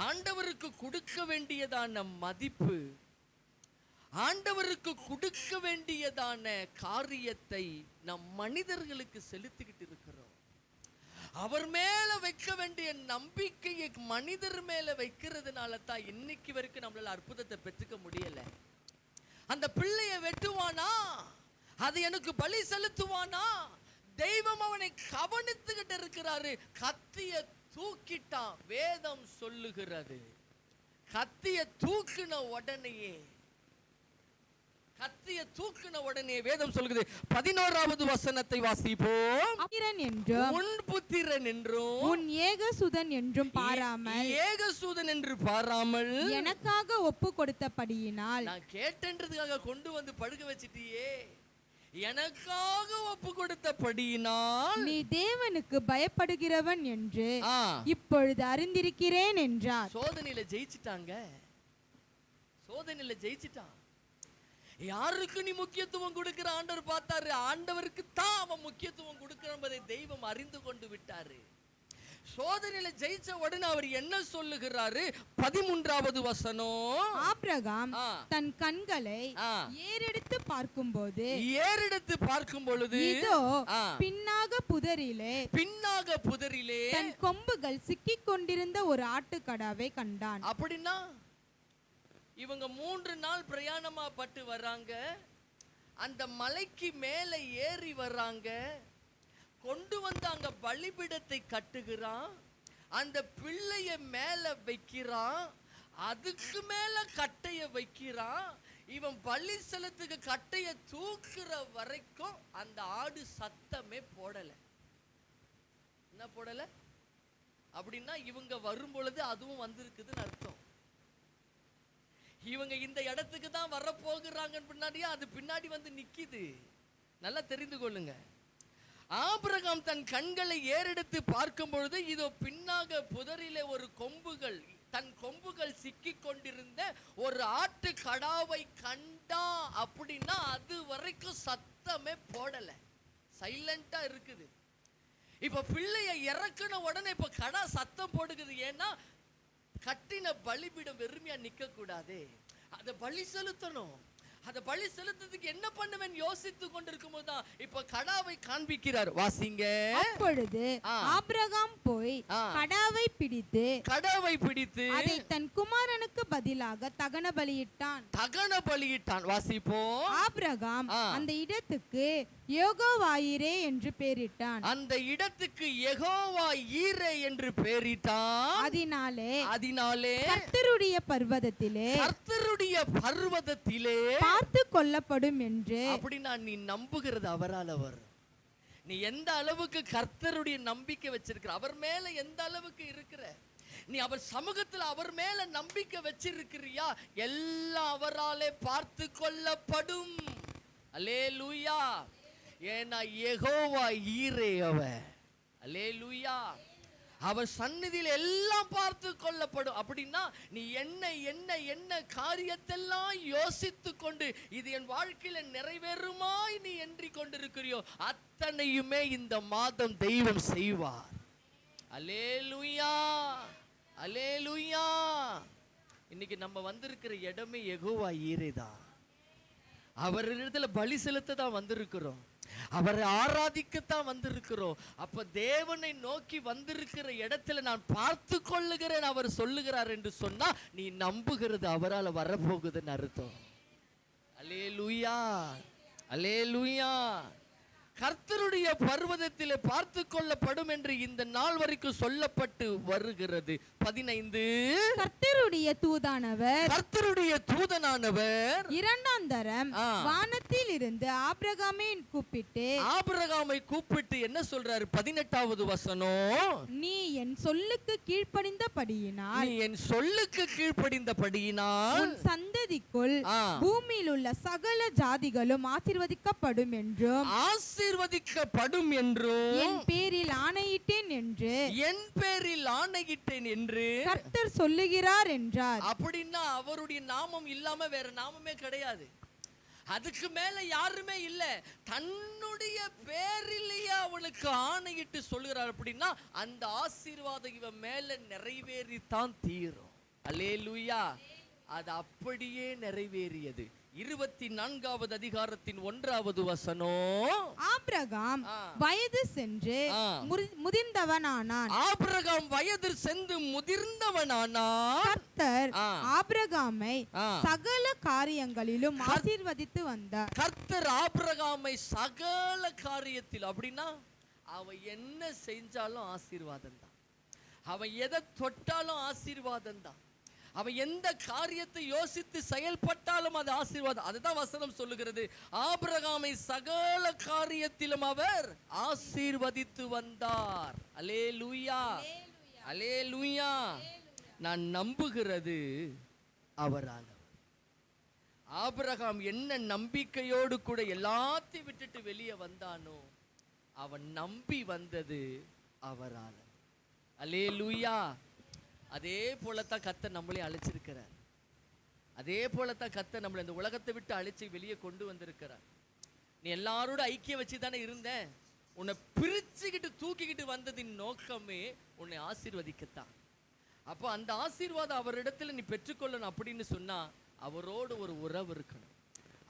ஆண்டவருக்கு கொடுக்க வேண்டியதான மதிப்பு, ஆண்டவருக்கு கொடுக்க வேண்டியதான காரியத்தை நம் மனிதர்களுக்கு செலுத்திக்கிட்டு இருக்கிறோம். அவர் மேல வைக்க வேண்டிய நம்பிக்கையை மனிதர் மேல வைக்கிறதுனால தான் இன்னைக்கு வரைக்கும் நம்மளால அற்புதத்தை பெற்றுக்க முடியல. அந்த பிள்ளைய வெட்டுவானா? அது எனக்கு பலி செலுத்துவானா? தெய்வம் அவனை கவனித்துக்கிட்டு இருக்கிறாரு. கத்திய தூக்கிட்டான். வேதம் சொல்லுகிறது, கத்திய தூக்கின உடனே வேதம் சொல்லுகிறது. 11வது வசனத்தை வாசிப்போம். உன் புத்திரன் என்றும் உன் ஏகசுதன் என்றும் பாராமல் எனக்காக ஒப்பு கொடுத்தபடியினால், நான் கேட்டன்றதுக்காக கொண்டு வந்து படுக்க வச்சிட்டியே, எனக்காக ஒப்பு கொடுத்தபடியினால் நீ தேவனுக்கு பயப்படுகிறவன் என்று இப்பொழுது அறிந்திருக்கிறேன் என்றார். சோதனையில ஜெயிச்சிட்டான். யாருக்கு நீ முக்கியத்துவம் கொடுக்கிற? ஆண்டவர் பார்த்தாரு. ஆண்டவருக்கு தான் அவன் முக்கியத்துவம் கொடுக்கிற என்பதை தெய்வம் அறிந்து கொண்டு விட்டாரு. சோதனையில ஜெயிச்ச உடனே அவர் என்ன சொல்லுகிறாரு? 13வது வசனம். ஆபிரகாம் தன் கண்களை ஏறெடுத்து பார்க்கும் பொழுது இதோ பின்னாக புதரிலே தன் கொம்புகள் சிக்கிக் கொண்டிருந்த ஒரு ஆட்டுக்கடாவை கண்டான். அப்படின்னா இவங்க 3 நாள் பிரயாணமா பட்டு வர்றாங்க. அந்த மலைக்கு மேல ஏறி வர்றாங்க. கொண்டு வந்து அங்க பலிபீடத்தை கட்டுகிறான். அந்த பிள்ளைய மேல வைக்கிறான். அதுக்கு மேல கட்டைய வைக்கிறான். இவன் பலி செலுத்துக்கு கட்டைய தூக்குற வரைக்கும் அந்த ஆடு சத்தமே போடல. என்ன போடல? அப்படின்னா இவங்க வரும் பொழுது அதுவும் வந்திருக்குதுன்னு அர்த்தம். இவங்க இந்த இடத்துக்கு தான் வர போகிறாங்க பின்னாடியே அது பின்னாடி வந்து நிக்குது. நல்லா தெரிந்து கொள்ளுங்க. ஆபிரகாம் தன் கண்களை ஏறெடுத்து பார்க்கும் பொழுது இதோ பின்னாக புதரிலே தன் கொம்புகள் சிக்கிக் கொண்டிருந்த ஒரு ஆட்டு கடாவை கண்டா. அப்படின்னா அது வரைக்கும் சத்தமே போடல, சைலண்டா இருக்குது. இப்ப பிள்ளைய இறக்குன உடனே இப்ப கடா சத்தம் போடுகிறது. ஏன்னா கட்டின பலிபீடம் வெறுமையா நிக்க கூடாது, அதை பலி செலுத்தணும். அதை பலி செலுத்துறதுக்கு என்ன பண்ணுவேன் யோசித்து கொண்டிருக்கும் போதுதான் இப்ப கடாவை காண்பிக்கிறார். வாசிங்க. அப்பொழுது ஆபிரகாம் போய் கடாவை பிடித்து அதை தன் குமாரனுக்கு பதிலாக தகன பலியிட்டான். வாசிப்போம். ஆபிரகாம் அந்த இடத்துக்கு யெகோவாயிரே என்று பெயரிட்டான். அந்த இடத்துக்கு யெகோவா ஈரே என்று பெயரிட்டான். அதனாலே கர்த்தருடைய பர்வதத்திலே பார்த்து கொள்ளப்படும் என்று. அப்படின்னா நீ நம்புகிறது அவரால். நீ எந்த அளவுக்கு கர்த்தருடைய நம்பிக்கை வச்சிருக்கிற, அவர் மேல எந்த அளவுக்கு இருக்கிற, நீ அவர் சமூகத்தில் அவர் மேல நம்பிக்கை வச்சிருக்கிறியா, எல்லாம் அவராலே பார்த்து கொள்ளப்படும். அல்லேலூயா. ஏன்னா யெகோவா ஈரே அவர். அல்லேலூயா. அவர் சந்நிதியில் எல்லாம் பார்த்து கொள்ளப்படும். அப்படின்னா நீ என்ன காரியத்தெல்லாம் யோசித்து கொண்டு இது என் வாழ்க்கையில நிறைவேறுமாய் நீ எண்ணிக் கொண்டிருக்கிறியோ அத்தனையுமே இந்த மாதம் தெய்வம் செய்வார். அல்லேலூயா, அல்லேலூயா. இன்னைக்கு நம்ம வந்திருக்கிற இடமே யெகோவா ஈரே தான். அவரிடத்துல பலி செலுத்த தான் வந்திருக்கிறோம், அவரை ஆராதிக்கத்தான் வந்திருக்கிறோம். அப்ப தேவனை நோக்கி வந்திருக்கிற இடத்துல நான் பார்த்து கொள்ளுகிறேன் அவர் சொல்லுகிறார் என்று சொன்னா நீ நம்புகிறது அவரால் வரப்போகுதுன்னு அர்த்தம். அல்லேலூயா, அல்லேலூயா. கர்த்தருடைய பர்வதத்திலே பார்த்து கொள்ளப்படும் என்று இந்த நாள் வரைக்கும் சொல்லப்பட்டு வருகிறது. 15 கர்த்தருடைய தூதானவர், கர்த்தருடைய தூதனானவர் இரண்டாம் தரம் வானத்தில் இருந்து ஆபிரகாமை கூப்பிட்டு என்ன சொல்றாரு? 18வது வசனம், நீ என் சொல்லுக்கு கீழ்ப்படிந்தபடியினால், நீ என் சொல்லுக்கு கீழ்ப்படிந்தபடியினால் உன் சந்ததிக்குள் பூமியில் உள்ள சகல ஜாதிகளும் ஆசீர்வதிக்கப்படும் என்றும், ஆசீர்வதிக்கப்படும் என்றும் என் பேரில் ஆணையிட்டேன் என்று, என் பேரில் ஆணையிட்டேன் என்று கர்த்தர் சொல்லுகிறார் என்றார். அப்படின்னா அவருடைய நாமம் இல்லாம வேற நாமமே கிடையாது. அதுக்கு மேல யாருமே இல்ல. தன்னுடைய பேரிலேயே அவனுக்கு ஆணையிட்டு சொல்லுகிறார். அப்படின்னா அந்த ஆசீர்வாதம் இவன் மேல நிறைவேறித்தான் தீரும். அல்லேலூயா. அது அப்படியே நிறைவேறியது. 24வது அதிகாரத்தின் 1வது வசனம், ஆபிரகாம் வயது சென்று முதிர்ந்தவனானான். ஆபிரகாம் வயது சென்று முதிர்ந்தவனானான். கர்த்தர் ஆபிரகாமை சகல காரியங்களிலும் ஆசீர்வதித்து வந்தார். கர்த்தர் ஆபிரகாமை சகல காரியத்தில், அப்படின்னா அவன் என்ன செஞ்சாலும் ஆசீர்வாதம் தான், அவன் எதை தொட்டாலும் ஆசீர்வாதம் தான், அவன் எந்த காரியத்தை யோசித்து செயல்பட்டாலும் அது ஆசீர்வாதம். அதுதான் வசனம் சொல்லுகிறது, ஆபிரகாமை சகல காரியத்திலும் அவர் ஆசீர்வதித்து வந்தார். அல்லேலூயா, அல்லேலூயா. நான் நம்புகிறது அவரால். ஆபிரகாம் என்ன நம்பிக்கையோடு கூட எல்லாத்தையும் விட்டுட்டு வெளியே வந்தானோ, அவன் நம்பி வந்தது அவரால். அல்லேலூயா. அதே போலத்தான் கர்த்தர் நம்மளே அழைச்சிருக்கிறார். அதே போலத்தான் கர்த்தர் நம்மளை இந்த உலகத்தை விட்டு அழைச்சி வெளியே கொண்டு வந்திருக்கிறார். நீ எல்லாரோட ஐக்கியம் வச்சு தானே இருந்த, உன்னை பிரிச்சுக்கிட்டு தூக்கிக்கிட்டு வந்ததின் நோக்கமே உன்னை ஆசீர்வதிக்கத்தான். அப்போ அந்த ஆசீர்வாதம் அவரிடத்துல நீ பெற்றுக்கொள்ளணும் அப்படின்னு சொன்னா அவரோடு ஒரு உறவு இருக்கணும்,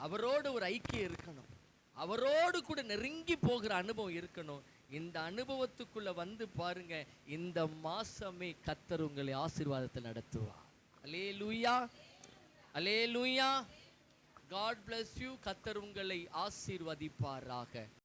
அவரோடு ஒரு ஐக்கியம் இருக்கணும், அவரோடு கூட நெருங்கி போகிற அனுபவம் இருக்கணும். இந்த அனுபவத்துக்குள்ள வந்து பாருங்க, இந்த மாசமே கர்த்தர் உங்களை ஆசீர்வாதத்தில் நடத்துவார். அல்லேலூயா, அல்லேலூயா. God bless you. கர்த்தர் உங்களை ஆசீர்வதிப்பாராக.